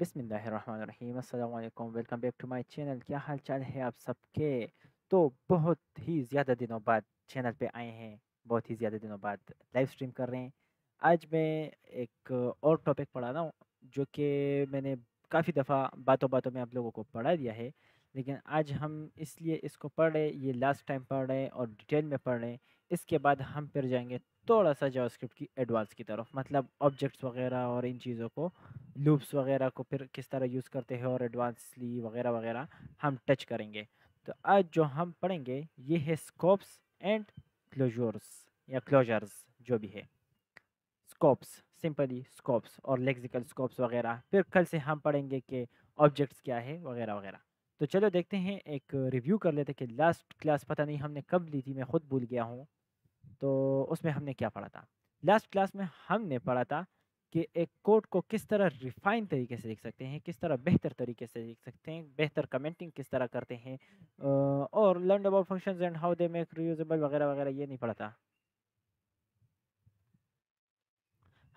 बिस्मिल्लाहिर्रहमानिर्रहीम अस्सलाम वालेकुम welcome back to my channel. क्या हाल चाल है आप सबके। तो बहुत ही ज़्यादा दिनों बाद चैनल पे आए हैं, बहुत ही ज़्यादा दिनों बाद लाइव स्ट्रीम कर रहे हैं। आज मैं एक और टॉपिक पढ़ा रहा हूँ जो कि मैंने काफ़ी दफ़ा बातों बातों में आप लोगों को पढ़ा दिया है, लेकिन आज हम इसलिए इसको पढ़ रहे, ये लास्ट टाइम पढ़ रहे हैं और डिटेल में पढ़ रहे हैं। इसके बाद हम फिर जाएंगे थोड़ा सा जावास्क्रिप्ट की एडवांस की तरफ, मतलब ऑब्जेक्ट्स वगैरह और इन चीज़ों को, लूप्स वगैरह को फिर किस तरह यूज़ करते हैं और एडवांसली वगैरह वगैरह हम टच करेंगे। तो आज जो हम पढ़ेंगे ये है स्कोप्स एंड क्लोजर्स या क्लोजर्स जो भी है। स्कोप्स, सिंपली स्कोप्स और लेक्सिकल स्कोप्स वगैरह। फिर कल से हम पढ़ेंगे कि ऑब्जेक्ट्स क्या है वगैरह वगैरह। तो चलो देखते हैं, एक रिव्यू कर लेते हैं कि लास्ट क्लास पता नहीं हमने कब ली थी, मैं खुद भूल गया हूँ। तो उसमें हमने क्या पढ़ा था? लास्ट क्लास में हमने पढ़ा था कि एक कोड को किस तरह रिफाइन तरीके से लिख सकते हैं, किस तरह बेहतर तरीके से लिख सकते हैं, बेहतर कमेंटिंग किस तरह करते हैं, और learn about functions and how they make reusable वगैरह वगैरह। ये नहीं पढ़ा था।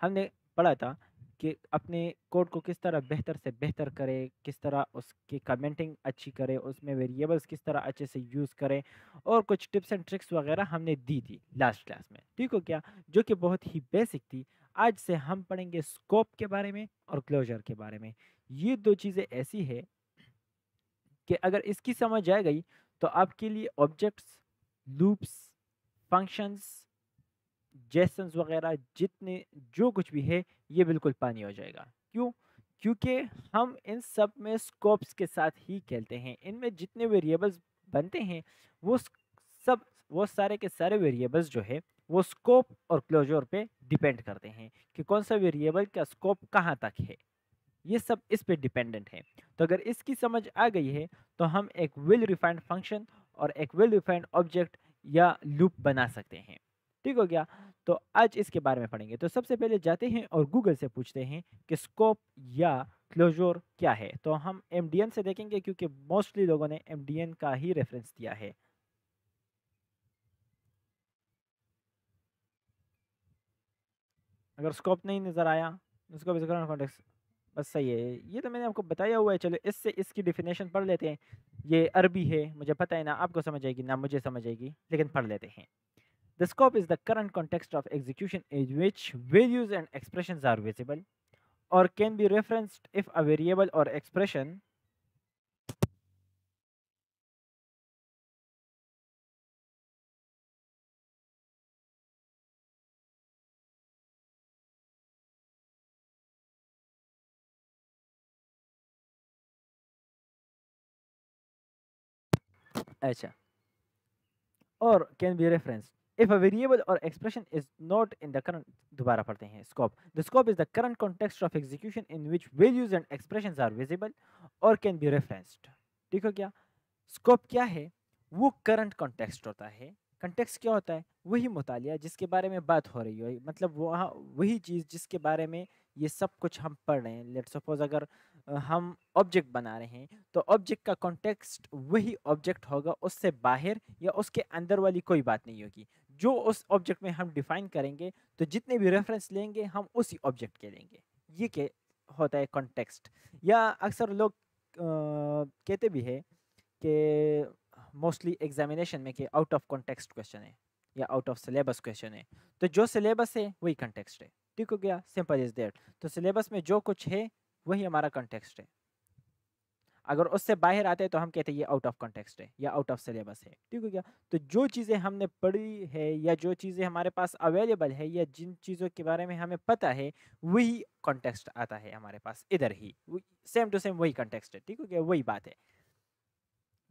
हमने पढ़ा था कि अपने कोड को किस तरह बेहतर से बेहतर करें, किस तरह उसकी कमेंटिंग अच्छी करें, उसमें वेरिएबल्स किस तरह अच्छे से यूज़ करें, और कुछ टिप्स एंड ट्रिक्स वगैरह हमने दी थी लास्ट क्लास में, ठीक हो क्या? जो कि बहुत ही बेसिक थी। आज से हम पढ़ेंगे स्कोप के बारे में और क्लोजर के बारे में। ये दो चीज़ें ऐसी है कि अगर इसकी समझ आ गई तो आपके लिए ऑब्जेक्ट्स, लूप्स, फंक्शंस, जेसन्स वगैरह जितने जो कुछ भी है ये बिल्कुल पानी हो जाएगा। क्यों? क्योंकि हम इन सब में स्कोप्स के साथ ही खेलते हैं। इनमें जितने वेरिएबल्स बनते हैं वो सब, वो सारे के सारे वेरिएबल्स जो है वो स्कोप और क्लोजर पे डिपेंड करते हैं कि कौन सा वेरिएबल का स्कोप कहाँ तक है। ये सब इस पे डिपेंडेंट है। तो अगर इसकी समझ आ गई है तो हम एक वेल रिफाइंड फंक्शन और एक वेल रिफाइंड ऑब्जेक्ट या लूप बना सकते हैं। ठीक हो गया? तो आज इसके बारे में पढ़ेंगे। तो सबसे पहले जाते हैं और गूगल से पूछते हैं कि स्कोप या क्लोजर क्या है। तो हम एमडीएन से देखेंगे क्योंकि मोस्टली लोगों ने एमडीएन का ही रेफरेंस दिया है। अगर स्कोप नहीं नज़र आया, स्कोप इज कॉन्टेक्स्ट, बस सही है। ये तो मैंने आपको बताया हुआ है। चलो इससे इसकी डिफिनेशन पढ़ लेते हैं। ये अरबी है, मुझे पता है ना आपको समझ आएगी ना मुझे समझ आएगी, लेकिन पढ़ लेते हैं। The scope is the current context of execution in which values and expressions are visible or can be referenced if a variable or expression अच्छा, or can be referenced if a variable or expression is not in the current, दोबारा पढ़ते हैं। scope, the scope is the current context of execution in which values and expressions are visible or can be referenced। ठीक हो क्या? Scope क्या है? वो current context होता है। कंटेक्स्ट क्या होता है? वही मुतालिया जिसके बारे में बात हो रही हो, मतलब वहाँ वही चीज़ जिसके बारे में ये सब कुछ हम पढ़ रहे हैं। लेट्स सपोज अगर हम ऑब्जेक्ट बना रहे हैं तो ऑब्जेक्ट का कॉन्टेक्स्ट वही ऑब्जेक्ट होगा, उससे बाहर या उसके अंदर वाली कोई बात नहीं होगी। जो उस ऑब्जेक्ट में हम डिफाइन करेंगे तो जितने भी रेफरेंस लेंगे हम उसी ऑब्जेक्ट के लेंगे। ये क्या होता है कॉन्टेक्स्ट। या अक्सर लोग कहते भी है कि मोस्टली एग्जामिनेशन में कि आउट ऑफ कॉन्टेक्स्ट क्वेश्चन है या आउट ऑफ सिलेबस क्वेश्चन है। तो जो सिलेबस है वही कंटेक्स्ट है। ठीक हो गया? Simple is that. तो सिलेबस में जो कुछ है वही हमारा कंटेक्स्ट है। अगर उससे बाहर आते हैं तो हम कहते हैं ये आउट ऑफ कॉन्टेक्स्ट है या आउट ऑफ सिलेबस है। ठीक हो गया? तो जो चीज़ें हमने पढ़ी है या जो चीज़ें हमारे पास अवेलेबल है या जिन चीज़ों के बारे में हमें पता है वही कॉन्टेक्स्ट आता है हमारे पास इधर ही। सेम टू सेम वही कॉन्टेक्स्ट है। ठीक हो गया? वही बात है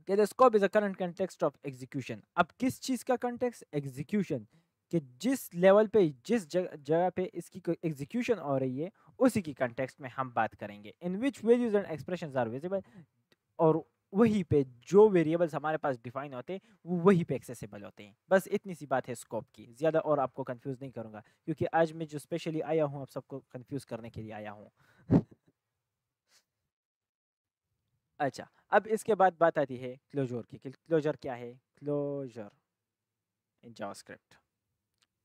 कि the scope is a current context of execution. अब किस चीज का कंटेक्स्ट? एग्जीक्यूशन। कि जिस लेवल पे, जिस जगह पे इसकी एग्जीक्यूशन हो रही है उसी की कंटेक्स्ट में हम बात करेंगे। In which values and expressions are visible, और वहीं पे जो वेरिएबल्स हमारे पास डिफाइन होते हैं वो वहीं पे एक्सेसिबल होते हैं। बस इतनी सी बात है स्कोप की, ज़्यादा और आपको कंफ्यूज नहीं करूंगा क्योंकि आज मैं जो स्पेशली आया हूँ आप सबको कंफ्यूज करने के लिए आया हूँ। अच्छा, अब इसके बाद बात आती है क्लोजर की। क्लोजर क्या है? Closure in JavaScript.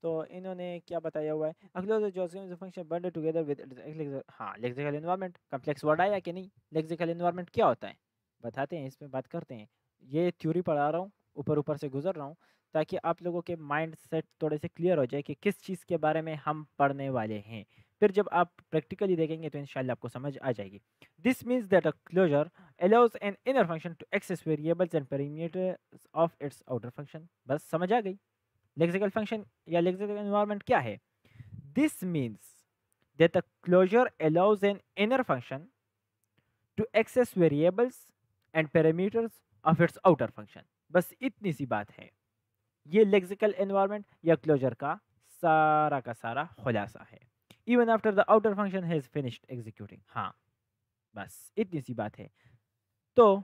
तो इन्होंने क्या बताया हुआ है, अक्लोज जो फंक्शन बंडल टुगेदर विद हाँ लेक्सिकल एनवायरनमेंट। कम्प्लेक्स वर्ड आया कि नहीं? लेक्सिकल एनवायरनमेंट क्या होता है बताते हैं, इसमें बात करते हैं। ये थ्योरी पढ़ा रहा हूँ, ऊपर ऊपर से गुजर रहा हूँ, ताकि आप लोगों के माइंड सेट थोड़े से क्लियर हो जाए कि किस चीज़ के बारे में हम पढ़ने वाले हैं। फिर जब आप प्रैक्टिकली देखेंगे तो इंशाल्लाह आपको समझ आ जाएगी। This means that a closure allows an inner function to access variables and parameters of its outer function। बस समझ आ गई लेक्सिकल फंक्शन या लेक्सिकल एनवायरनमेंट क्या है। This means that the closure allows an inner function to access variables and parameters of its outer function। बस इतनी सी बात है, ये लेक्सिकल एनवायरनमेंट या क्लोजर का सारा खुलासा है। Even after the outer function has finished executing. हाँ बस इतनी सी बात है। तो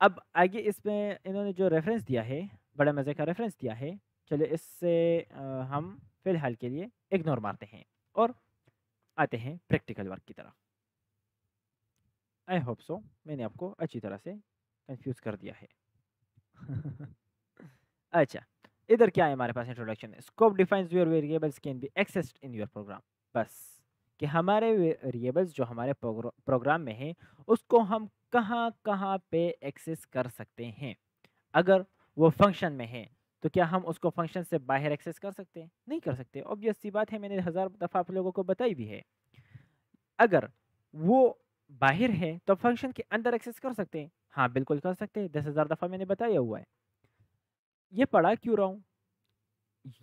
अब आगे इसमें इन्होंने जो रेफरेंस दिया है, बड़ा मज़े का रेफरेंस दिया है। चलिए इससे हम फिलहाल के लिए इग्नोर मारते हैं और आते हैं प्रैक्टिकल वर्क की तरफ। आई होप सो मैंने आपको अच्छी तरह से कंफ्यूज कर दिया है। अच्छा, इधर क्या है हमारे पास इंट्रोडक्शन है। Scope defines your variables can be accessed in your program. बस कि हमारे वेरिएबल्स जो हमारे प्रोग्राम में हैं उसको हम कहाँ कहाँ पे एक्सेस कर सकते हैं। अगर वो फंक्शन में है तो क्या हम उसको फंक्शन से बाहर एक्सेस कर सकते हैं? नहीं कर सकते। ऑब्वियस सी बात है, मैंने 1000 दफ़ा आप लोगों को बताई भी है। अगर वो बाहर है तो फंक्शन के अंदर एक्सेस कर सकते हैं। हाँ बिल्कुल कर सकते हैं, 10,000 दफ़ा मैंने बताया हुआ है। ये पढ़ा क्यों रहा हूँ?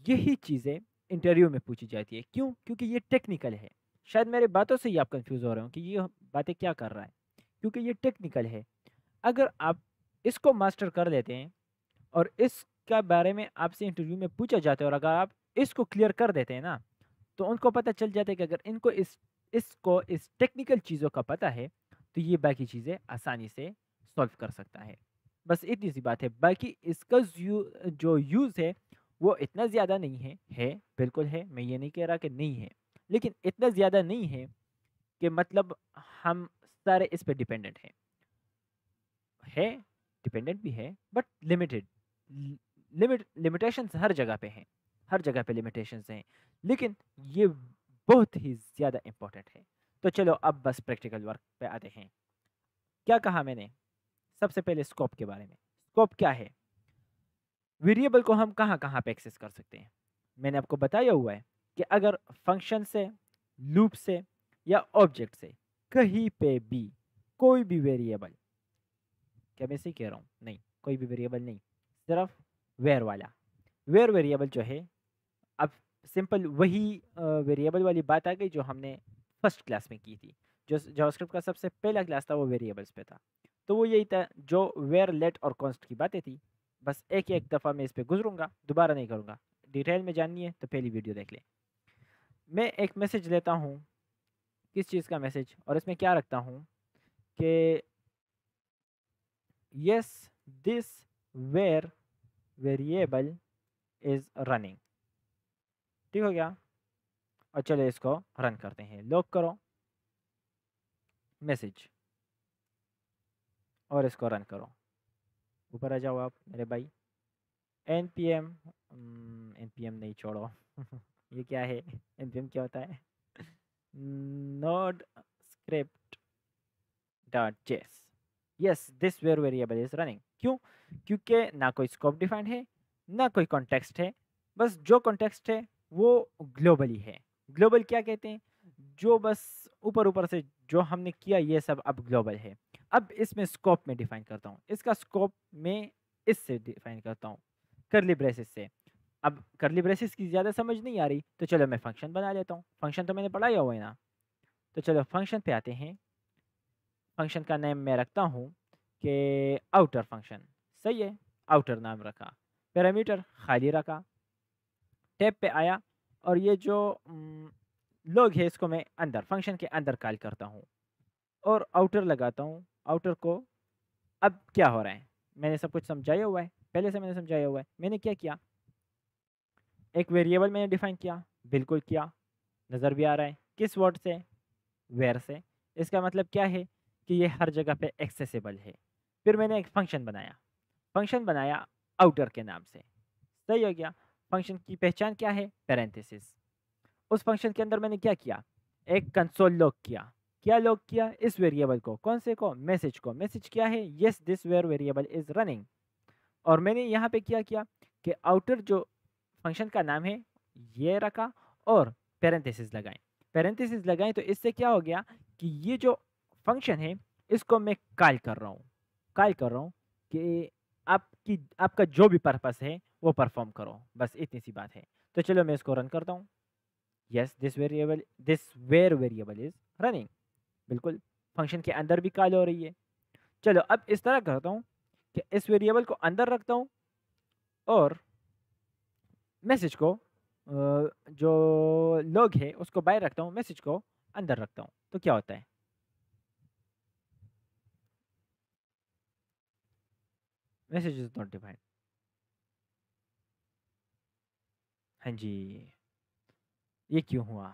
यही चीज़ें इंटरव्यू में पूछी जाती है। क्यों? क्योंकि ये टेक्निकल है। शायद मेरे बातों से ही आप कंफ्यूज हो रहे हो कि ये बातें क्या कर रहा है, क्योंकि ये टेक्निकल है। अगर आप इसको मास्टर कर लेते हैं और इसका बारे में आपसे इंटरव्यू में पूछा जाता है और अगर आप इसको क्लियर कर देते हैं ना, तो उनको पता चल जाता है कि अगर इनको इसको इस टेक्निकल चीज़ों का पता है तो ये बाकी चीज़ें आसानी से सॉल्व कर सकता है। बस इतनी सी बात है। बाकी इसका जो यूज़ है वो इतना ज़्यादा नहीं है। है, बिल्कुल है, मैं ये नहीं कह रहा कि नहीं है, लेकिन इतना ज़्यादा नहीं है कि मतलब हम सारे इस पे डिपेंडेंट हैं। है, डिपेंडेंट भी है बट लिमिटेड। लिमिटेशंस हर जगह पे हैं, हर जगह पे लिमिटेशंस हैं, लेकिन ये बहुत ही ज़्यादा इम्पोर्टेंट है। तो चलो अब बस प्रैक्टिकल वर्क पे आते हैं। क्या कहा मैंने? सबसे पहले स्कोप के बारे में। स्कोप क्या है? वेरिएबल को हम कहाँ कहाँ पे एक्सेस कर सकते हैं। मैंने आपको बताया हुआ है कि अगर फंक्शन से, लूप से या ऑब्जेक्ट से कहीं पे भी कोई भी वेरिएबल, क्या मैं सही कह रहा हूँ? नहीं, कोई भी वेरिएबल नहीं, सिर्फ वेयर वाला। वेयर वेरिएबल जो है, अब सिंपल वही वेरिएबल वाली बात आ गई जो हमने फर्स्ट क्लास में की थी। जो जावास्क्रिप्ट का सबसे पहला क्लास था वो वेरिएबल्स पे था। तो वो यही था जो वेयर, लेट और कॉन्स्ट की बातें थी। बस एक एक दफ़ा मैं इस पे गुजरूंगा, दोबारा नहीं करूँगा। डिटेल में जाननी है तो पहली वीडियो देख लें। मैं एक मैसेज लेता हूँ, किस चीज़ का मैसेज, और इसमें क्या रखता हूँ कि yes this where variable is running. ठीक हो गया? और चलो इसको रन करते हैं। लॉक करो मैसेज और इसको रन करो। ऊपर आ जाओ आप मेरे भाई। npm npm नहीं, छोड़ो। ये क्या है? npm क्या होता है? Node script dot JS. Yes this where variable is running. क्यों? क्योंकि ना कोई स्कोप डिफाइंड है, ना कोई कॉन्टेक्स्ट है। बस जो कॉन्टेक्स्ट है वो ग्लोबली है। ग्लोबल क्या कहते हैं? जो बस ऊपर ऊपर से जो हमने किया ये सब अब ग्लोबल है। अब इसमें स्कोप में डिफाइन करता हूँ। इसका स्कोप में इससे डिफाइन करता हूँ, करली ब्रेसेस से। अब करली ब्रेसेस की ज़्यादा समझ नहीं आ रही तो चलो मैं फंक्शन बना लेता हूँ। फंक्शन तो मैंने पढ़ाया हुआ है ना। तो चलो फंक्शन पे आते हैं। फंक्शन का नेम मैं रखता हूँ कि आउटर फंक्शन। सही है, आउटर नाम रखा। पैरामीटर खाली रखा। टैब पे आया और ये जो लोग है इसको मैं अंदर फंक्शन के अंदर कॉल करता हूँ और आउटर लगाता हूँ। आउटर को अब क्या हो रहा है, मैंने सब कुछ समझाया हुआ है, पहले से मैंने समझाया हुआ है। मैंने क्या किया, एक वेरिएबल मैंने डिफाइन किया, बिल्कुल किया, नज़र भी आ रहा है। किस वर्ड से? वेयर से। इसका मतलब क्या है कि ये हर जगह पे एक्सेसिबल है। फिर मैंने एक फंक्शन बनाया, फंक्शन बनाया आउटर के नाम से। सही हो गया। फंक्शन की पहचान क्या है? पैरेंथेसिस। उस फंक्शन के अंदर मैंने क्या किया? एक कंसोल लॉग किया। क्या लॉग किया? इस वेरिएबल को। कौन से को? मैसेज को। मैसेज क्या है? Yes this where variable is running. और मैंने यहाँ पे क्या किया कि आउटर जो फंक्शन का नाम है ये रखा और पैरेंथेसिस लगाएं। पैरेंथेसिस लगाएं तो इससे क्या हो गया कि ये जो फंक्शन है इसको मैं कॉल कर रहा हूँ। कॉल कर रहा हूँ कि आपका जो भी पर्पस है वो परफॉर्म करो, बस इतनी सी बात है। तो चलो मैं इसको रन करता हूँ। Yes this where variable is running. बिल्कुल फंक्शन के अंदर भी कॉल हो रही है। चलो अब इस तरह करता हूँ कि इस वेरिएबल को अंदर रखता हूँ और मैसेज को जो लॉग है उसको बाहर रखता हूँ, मैसेज को अंदर रखता हूँ। तो क्या होता है? Message is not defined. हाँ जी। ये क्यों हुआ?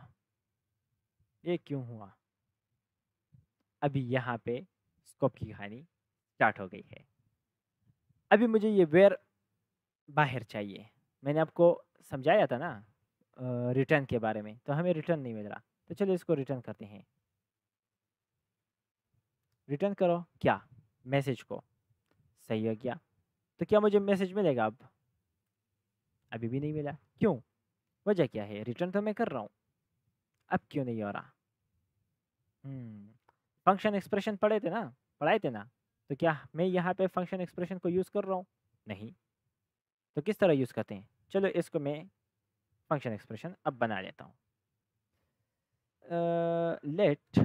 ये क्यों हुआ? अभी यहाँ पे स्कोप की कहानी स्टार्ट हो गई है। अभी मुझे ये वेयर बाहर चाहिए। मैंने आपको समझाया था ना रिटर्न के बारे में, तो हमें रिटर्न नहीं मिल रहा। तो चलो इसको रिटर्न करते हैं। रिटर्न करो क्या? मैसेज को। सही हो गया। तो क्या मुझे मैसेज मिलेगा अब? अभी भी नहीं मिला। क्यों? वजह क्या है? रिटर्न तो मैं कर रहा हूँ, अब क्यों नहीं हो रहा? फंक्शन एक्सप्रेशन पढ़ाए थे ना? तो क्या मैं यहाँ पे फंक्शन एक्सप्रेशन को यूज़ कर रहा हूँ? नहीं। तो किस तरह यूज़ करते हैं? चलो इसको मैं फंक्शन एक्सप्रेशन अब बना लेता हूँ। लेट,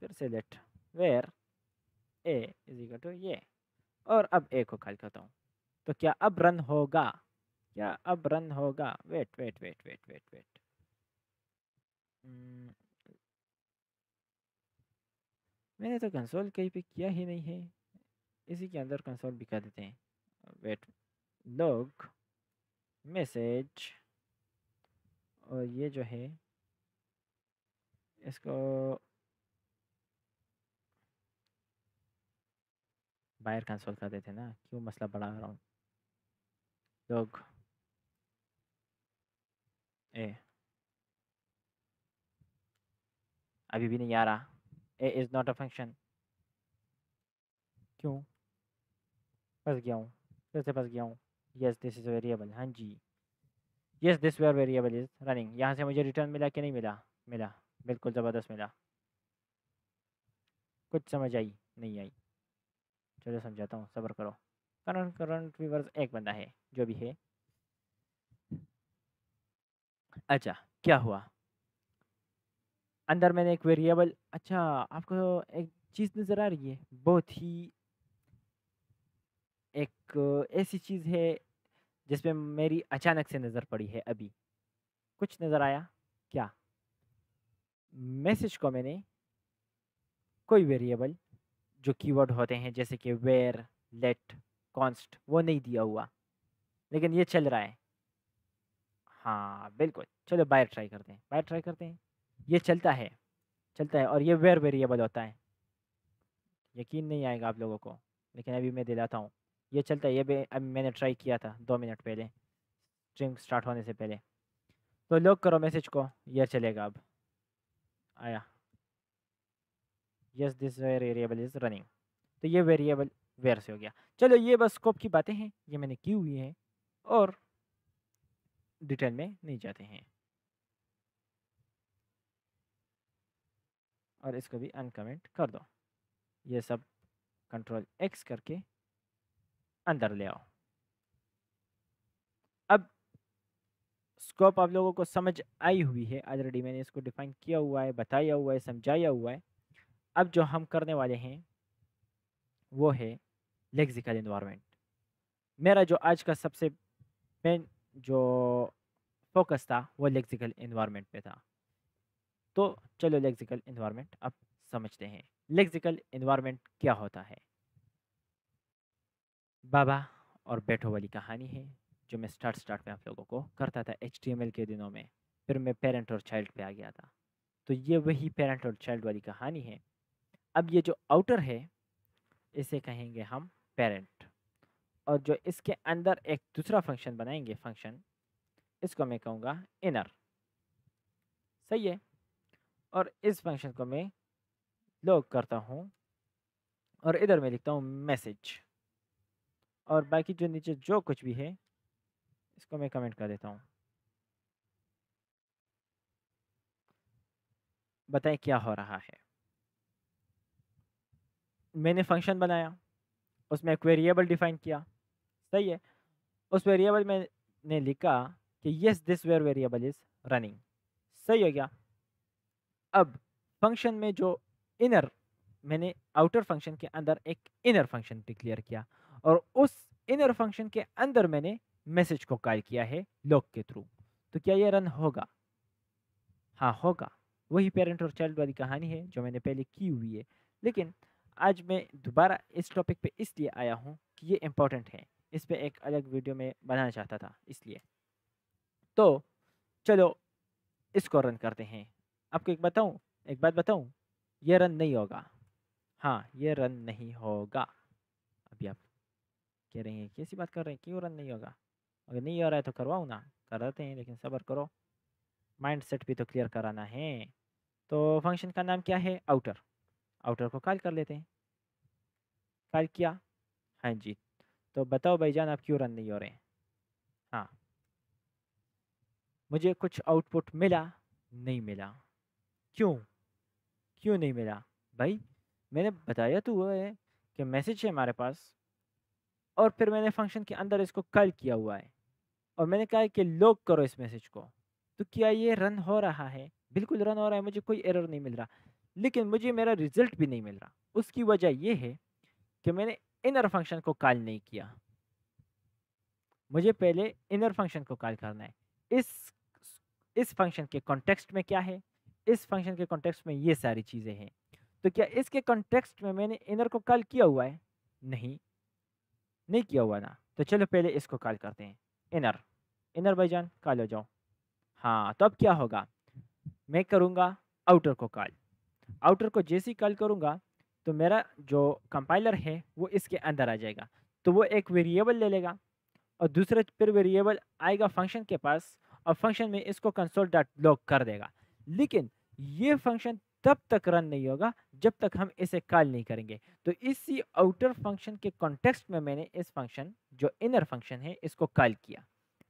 फिर से let var a is equal to ये, और अब ए को कॉल करता हूँ। तो क्या अब रन होगा? क्या अब रन होगा? Wait wait wait wait wait wait. मैंने तो कंसोल कहीं पे किया ही नहीं है। इसी के अंदर कंसोल भी कर देते हैं। वेट, लॉग मैसेज, और ये जो है इसको बाहर कंसोल कर देते हैं ना, क्यों मसला बढ़ा रहा हूँ? लॉग ए, अभी भी नहीं आ रहा। A is not a function. क्यों? फंस गया हूँ, फिर से फंस गया हूँ। Yes this is variable. हाँ जी, yes this where variable is running. यहाँ से मुझे रिटर्न मिला कि नहीं मिला? मिला। बिल्कुल ज़बरदस्त मिला। कुछ समझ आई? नहीं आई? चलो समझाता हूँ, सब्र करो। करंट करंट व्यूवर्स एक बंदा है जो भी है। अच्छा, क्या हुआ? अंदर मैंने एक वेरिएबल, अच्छा आपको एक चीज़ नज़र आ रही है? बहुत ही एक ऐसी चीज़ है जिसमें मेरी अचानक से नज़र पड़ी है अभी। कुछ नज़र आया क्या? मैसेज को मैंने कोई वेरिएबल जो कीवर्ड होते हैं जैसे कि वेयर, लेट, कॉन्स्ट, वो नहीं दिया हुआ, लेकिन ये चल रहा है। हाँ बिल्कुल, चलो बायर ट्राई करते हैं, बायर ट्राई करते हैं। ये चलता है, चलता है, और ये वेयर वेरिएबल होता है। यकीन नहीं आएगा आप लोगों को, लेकिन अभी मैं दिलाता हूँ। ये चलता है, ये भी अभी मैंने ट्राई किया था 2 मिनट पहले, स्ट्रिंग स्टार्ट होने से पहले। तो लॉक करो मैसेज को, ये चलेगा अब। आया, yes this variable is running. तो ये वेरिएबल वेयर से हो गया। चलो ये बस स्कोप की बातें हैं, ये मैंने की हुई हैं और डिटेल में नहीं जाते हैं। और इसको भी अनकमेंट कर दो। ये सब कंट्रोल एक्स करके अंदर ले आओ। अब स्कोप आप लोगों को समझ आई हुई है, ऑलरेडी मैंने इसको डिफाइन किया हुआ है, बताया हुआ है, समझाया हुआ है। अब जो हम करने वाले हैं वो है लेक्सिकल इन्वायरमेंट। मेरा जो आज का सबसे मेन जो फोकस था वो लेक्सिकल इन्वायरमेंट पे था। तो चलो लेक्सिकल इन्वायरमेंट अब समझते हैं। लेक्सिकल इन्वायरमेंट क्या होता है? बाबा और बेटो वाली कहानी है, जो मैं स्टार्ट में आप लोगों को करता था HTML के दिनों में। फिर मैं पेरेंट और चाइल्ड पे आ गया था। तो ये वही पेरेंट और चाइल्ड वाली कहानी है। अब ये जो आउटर है इसे कहेंगे हम पेरेंट, और जो इसके अंदर एक दूसरा फंक्शन बनाएंगे, फंक्शन इसको मैं कहूँगा इनर, सही है। और इस फंक्शन को मैं लॉग करता हूँ और इधर मैं लिखता हूँ मैसेज, और बाकी जो नीचे जो कुछ भी है इसको मैं कमेंट कर देता हूँ। बताएं क्या हो रहा है। मैंने फंक्शन बनाया, उसमें एक वेरिएबल डिफाइन किया, सही है। उस वेरिएबल में ने लिखा कि yes this where variable is running, सही हो गया। अब फंक्शन में जो इनर, मैंने आउटर फंक्शन के अंदर एक इनर फंक्शन डिक्लेयर किया, और उस इनर फंक्शन के अंदर मैंने मैसेज को कॉल किया है लॉग के थ्रू। तो क्या ये रन होगा? हाँ होगा। वही पेरेंट और चाइल्ड वाली कहानी है जो मैंने पहले की हुई है, लेकिन आज मैं दोबारा इस टॉपिक पे इसलिए आया हूँ कि ये इम्पोर्टेंट है। इस पे एक अलग वीडियो में बनाना चाहता था इसलिए। तो चलो इसको रन करते हैं। आपको एक बात बताऊँ, ये रन नहीं होगा। हाँ, ये रन नहीं होगा। अभी आप कह रहे हैं कैसी बात कर रहे हैं, क्यों रन नहीं होगा? अगर नहीं हो रहा है तो करवाऊँ ना, कराते हैं, लेकिन सब्र करो, माइंड सेट भी तो क्लियर कराना है। तो फंक्शन का नाम क्या है? आउटर। आउटर को कॉल कर लेते हैं। कॉल किया, हाँ जी। तो बताओ भाईजान, आप क्यों रन नहीं हो रहे हैं? हाँ, मुझे कुछ आउटपुट मिला? नहीं मिला। क्यों? क्यों नहीं मिला? भाई मैंने बताया तो हुआ है कि मैसेज है हमारे पास, और फिर मैंने फंक्शन के अंदर इसको कॉल किया हुआ है, और मैंने कहा है कि लॉग करो इस मैसेज को। तो क्या ये रन हो रहा है? बिल्कुल रन हो रहा है, मुझे कोई एरर नहीं मिल रहा, लेकिन मुझे मेरा रिजल्ट भी नहीं मिल रहा। उसकी वजह ये है कि मैंने इनर फंक्शन को कॉल नहीं किया। मुझे पहले इनर फंक्शन को कॉल करना है। इस इस फंक्शन के कॉन्टेक्स्ट में क्या है? इस फंक्शन के कॉन्टेक्स्ट में ये सारी चीज़ें हैं। तो क्या इसके कॉन्टेक्स्ट में मैंने इनर को कॉल किया हुआ है? नहीं, नहीं किया हुआ ना। तो चलो पहले इसको कॉल करते हैं। इनर, इनर भाईजान कॉल हो जाओ। हाँ, तो अब क्या होगा? मैं करूँगा आउटर को कॉल। आउटर को जैसे ही कॉल करूँगा तो मेरा जो कंपाइलर है वो इसके अंदर आ जाएगा। तो वो एक वेरिएबल ले लेगा, और दूसरे फिर वेरिएबल आएगा फंक्शन के पास, और फंक्शन में इसको कंसोल डॉट लॉग कर देगा। लेकिन ये फंक्शन तब तक रन नहीं होगा जब तक हम इसे कॉल नहीं करेंगे। तो इसी आउटर फंक्शन के कॉन्टेक्स्ट में मैंने इस फंक्शन जो इनर फंक्शन है इसको कॉल किया।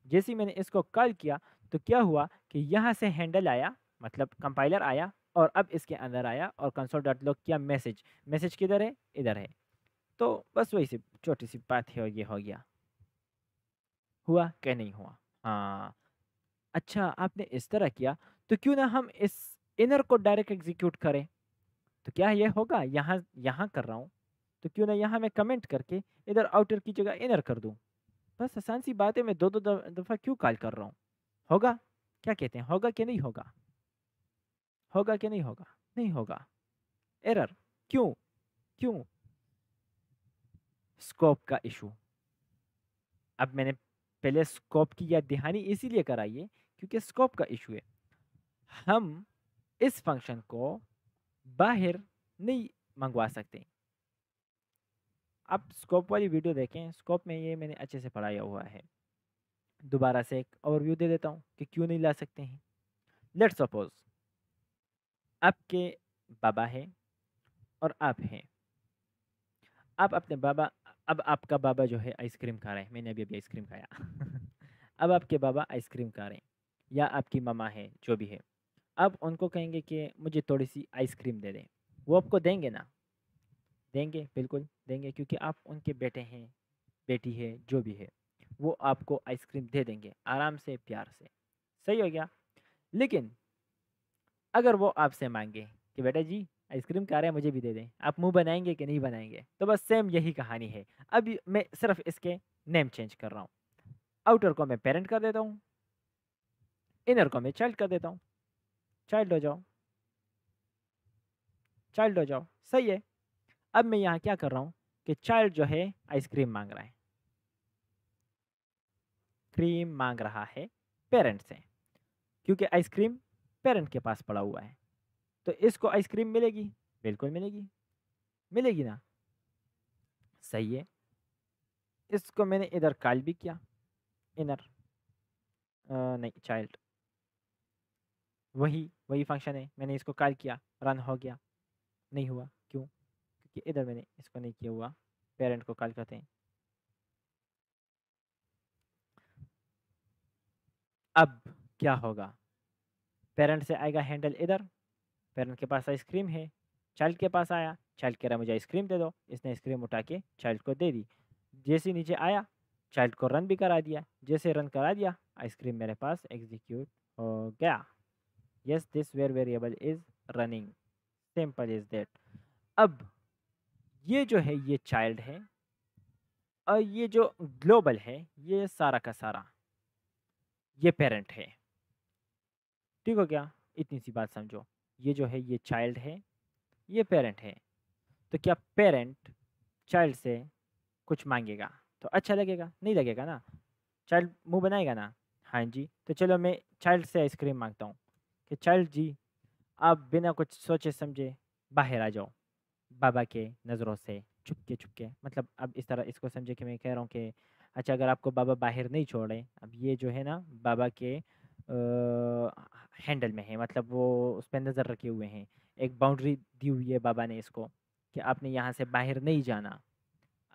जैसे ही मैंने इसको कॉल किया तो क्या हुआ कि यहाँ से हैंडल आया, मतलब कंपाइलर आया, और अब इसके अंदर आया और कंसोल डॉट लॉग किया मैसेज। मैसेज किधर है? इधर है। तो बस वही सी छोटी सी बात है, और ये हो गया। हुआ क्या नहीं हुआ? हाँ। अच्छा, आपने इस तरह किया, तो क्यों ना हम इस इनर को डायरेक्ट एग्जीक्यूट करें? तो क्या ये होगा? यहाँ यहाँ कर रहा हूँ, तो क्यों ना यहाँ मैं कमेंट करके इधर आउटर की जगह इनर कर दूँ। बस आसान सी बात है, मैं दो दो दफ़ा क्यों कॉल कर रहा हूँ? होगा? क्या कहते हैं, होगा कि नहीं होगा? होगा कि नहीं होगा? नहीं होगा। एरर। क्यों? क्यों? स्कोप का इशू। अब मैंने पहले स्कोप की याद दहानी इसीलिए कराई है क्योंकि स्कोप का इशू है। हम इस फंक्शन को बाहर नहीं मंगवा सकते। आप स्कोप वाली वीडियो देखें, स्कोप में ये मैंने अच्छे से पढ़ाया हुआ है। दोबारा से एक ओवरव्यू दे देता हूँ कि क्यों नहीं ला सकते हैं। लेट्स सपोज आपके बाबा है और आप हैं। आप अपने बाबा, अब आपका बाबा जो है आइसक्रीम खा रहे हैं, मैंने अभी अभी आइसक्रीम खाया अब आपके बाबा आइसक्रीम खा रहे हैं, या आपकी मम्मा है, जो भी है। अब उनको कहेंगे कि मुझे थोड़ी सी आइसक्रीम दे दें, वो आपको देंगे ना? देंगे, बिल्कुल देंगे, क्योंकि आप उनके बेटे हैं, बेटी है, जो भी है, वो आपको आइसक्रीम दे देंगे आराम से, प्यार से। सही हो गया। लेकिन अगर वो आपसे मांगे कि बेटा जी आइसक्रीम खा रहे हैं, मुझे भी दे दें, आप मुंह बनाएंगे कि नहीं बनाएंगे? तो बस सेम यही कहानी है। अब मैं सिर्फ इसके नेम चेंज कर रहा हूँ। आउटर को मैं पेरेंट कर देता हूँ, इनर को मैं चाइल्ड कर देता हूँ। चाइल्ड हो जाओ, चाइल्ड हो जाओ, सही है। अब मैं यहाँ क्या कर रहा हूँ कि चाइल्ड जो है आइसक्रीम मांग रहा है, क्रीम मांग रहा है पेरेंट से, क्योंकि आइसक्रीम पेरेंट के पास पड़ा हुआ है। तो इसको आइसक्रीम मिलेगी? बिल्कुल मिलेगी, मिलेगी ना? सही है। इसको मैंने इधर कॉल भी किया, इनर। नहीं, चाइल्ड वही वही फंक्शन है, मैंने इसको कॉल किया, रन हो गया, नहीं हुआ, क्यों? क्योंकि इधर मैंने इसको नहीं किया हुआ, पेरेंट को कॉल करते हैं। अब क्या होगा, पेरेंट से आएगा हैंडल इधर, पेरेंट के पास आइसक्रीम है, चाइल्ड के पास आया, चाइल्ड कह रहा मुझे आइसक्रीम दे दो, इसने आइसक्रीम उठा के चाइल्ड को दे दी, जैसे ही नीचे आया चाइल्ड को रन भी करा दिया, जैसे रन करा दिया आइसक्रीम मेरे पास एग्जीक्यूट हो गया। Yes, this where variable is running, simple is that. अब ये जो है ये चाइल्ड है, और ये जो ग्लोबल है ये सारा का सारा ये पेरेंट है। ठीक हो गया, इतनी सी बात समझो, ये जो है ये चाइल्ड है, ये पेरेंट है। तो क्या पेरेंट चाइल्ड से कुछ मांगेगा तो अच्छा लगेगा? नहीं लगेगा ना, चाइल्ड मुंह बनाएगा ना। हाँ जी, तो चलो मैं चाइल्ड से आइसक्रीम मांगता हूँ कि चाइल्ड जी आप बिना कुछ सोचे समझे बाहर आ जाओ, बाबा के नज़रों से चुपके, मतलब अब इस तरह इसको समझे कि मैं कह रहा हूँ कि अच्छा अगर आपको बाबा बाहर नहीं छोड़े, अब ये जो है ना बाबा के हैंडल में है, मतलब वो उस पर नज़र रखे हुए हैं, एक बाउंड्री दी हुई है बाबा ने इसको कि आपने यहाँ से बाहर नहीं जाना।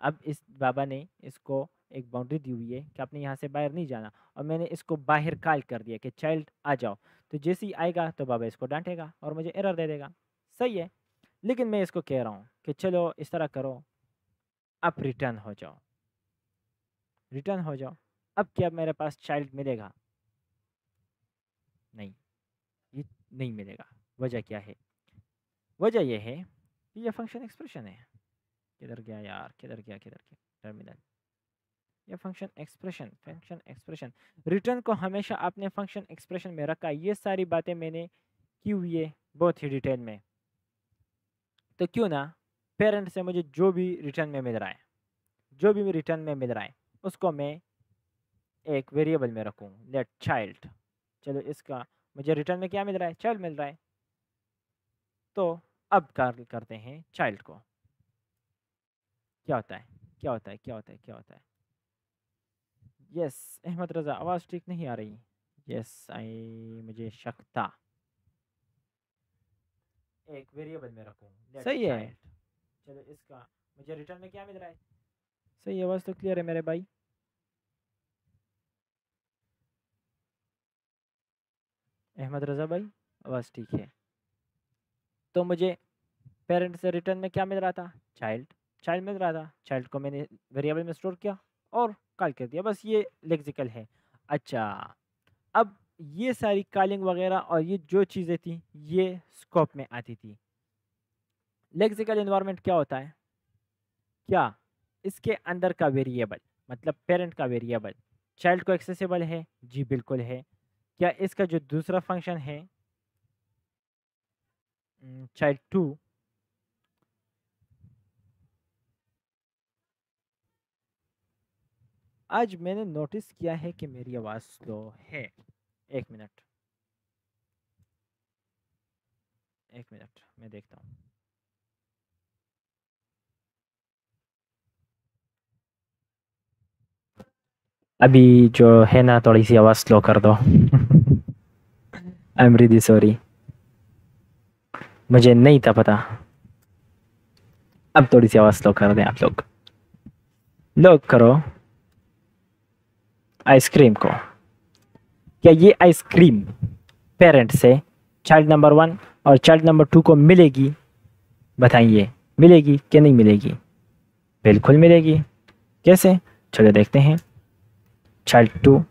अब इस बाबा ने इसको एक बाउंड्री दी हुई है कि आपने यहाँ से बाहर नहीं जाना, और मैंने इसको बाहर कॉल कर दिया कि चाइल्ड आ जाओ, तो जैसे ही आएगा तो बाबा इसको डांटेगा और मुझे एरर दे देगा। सही है, लेकिन मैं इसको कह रहा हूँ कि चलो इस तरह करो, आप रिटर्न हो जाओ, रिटर्न हो जाओ। अब क्या मेरे पास चाइल्ड मिलेगा? नहीं, ये नहीं मिलेगा। वजह क्या है? वजह यह है कि ये फंक्शन एक्सप्रेशन है। किधर गया यार, किधर गया टर्मिनल? ये फंक्शन एक्सप्रेशन रिटर्न को हमेशा आपने फंक्शन एक्सप्रेशन में रखा। ये सारी बातें मैंने की हुई है बहुत ही डिटेल में। तो क्यों ना पेरेंट से मुझे जो भी रिटर्न में मिल रहा है, जो भी रिटर्न में मिल रहा है उसको मैं एक वेरिएबल में रखूँ, लेट चाइल्ड। चलो इसका मुझे रिटर्न में क्या मिल रहा है? चाइल्ड मिल रहा है। तो अब करते हैं चाइल्ड को, क्या होता है, क्या होता है, क्या होता है, क्या होता है? यस अहमद रज़ा, आवाज़ ठीक नहीं आ रही। यस आई, मुझे शक था। एक वेरिएबल में रखूँ, सही है। चलो इसका मुझे रिटर्न में क्या मिल रहा है? सही, आवाज़ तो क्लियर है मेरे भाई। अहमद रज़ा भाई आवाज़ ठीक है। तो मुझे पेरेंट से रिटर्न में क्या मिल रहा था? चाइल्ड, चाइल्ड मिल रहा था। चाइल्ड को मैंने वेरिएबल में स्टोर किया और कॉल कर दिया, बस ये लेक्सिकल है। अच्छा, अब ये सारी कॉलिंग वगैरह और ये जो चीज़ें थी ये स्कोप में आती थी। लेक्सिकल एनवायरनमेंट क्या होता है? क्या इसके अंदर का वेरिएबल, मतलब पेरेंट का वेरिएबल चाइल्ड को एक्सेसिबल है? जी बिल्कुल है। क्या इसका जो दूसरा फंक्शन है चाइल्ड टू, आज मैंने नोटिस किया है कि मेरी आवाज़ स्लो है। एक मिनट, एक मिनट मैं देखता हूँ। अभी जो है ना थोड़ी सी आवाज़ स्लो कर दो। आई एम रियली सॉरी, मुझे नहीं था पता। अब थोड़ी सी आवाज़ स्लो कर दें आप लोग, लोग करो आइसक्रीम को। क्या ये आइसक्रीम पेरेंट से चाइल्ड नंबर 1 और चाइल्ड नंबर 2 को मिलेगी? बताइए, मिलेगी कि नहीं मिलेगी? बिल्कुल मिलेगी। कैसे? चलो देखते हैं। चाइल्ड 2,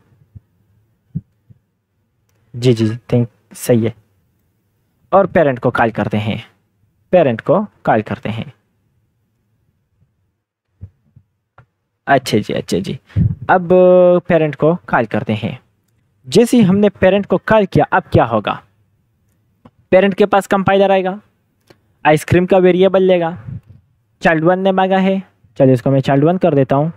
जी जी थिंक सही है, और पेरेंट को कॉल करते हैं, पेरेंट को कॉल करते हैं। अच्छा जी, अच्छा जी। अब पेरेंट को कॉल करते हैं। जैसे ही हमने पेरेंट को कॉल किया अब क्या होगा? पेरेंट के पास कंपाइलर आएगा, आइसक्रीम का वेरिएबल लेगा, चाइल्ड 1 ने मांगा है, चलिए इसको मैं चाइल्ड 1 कर देता हूँ।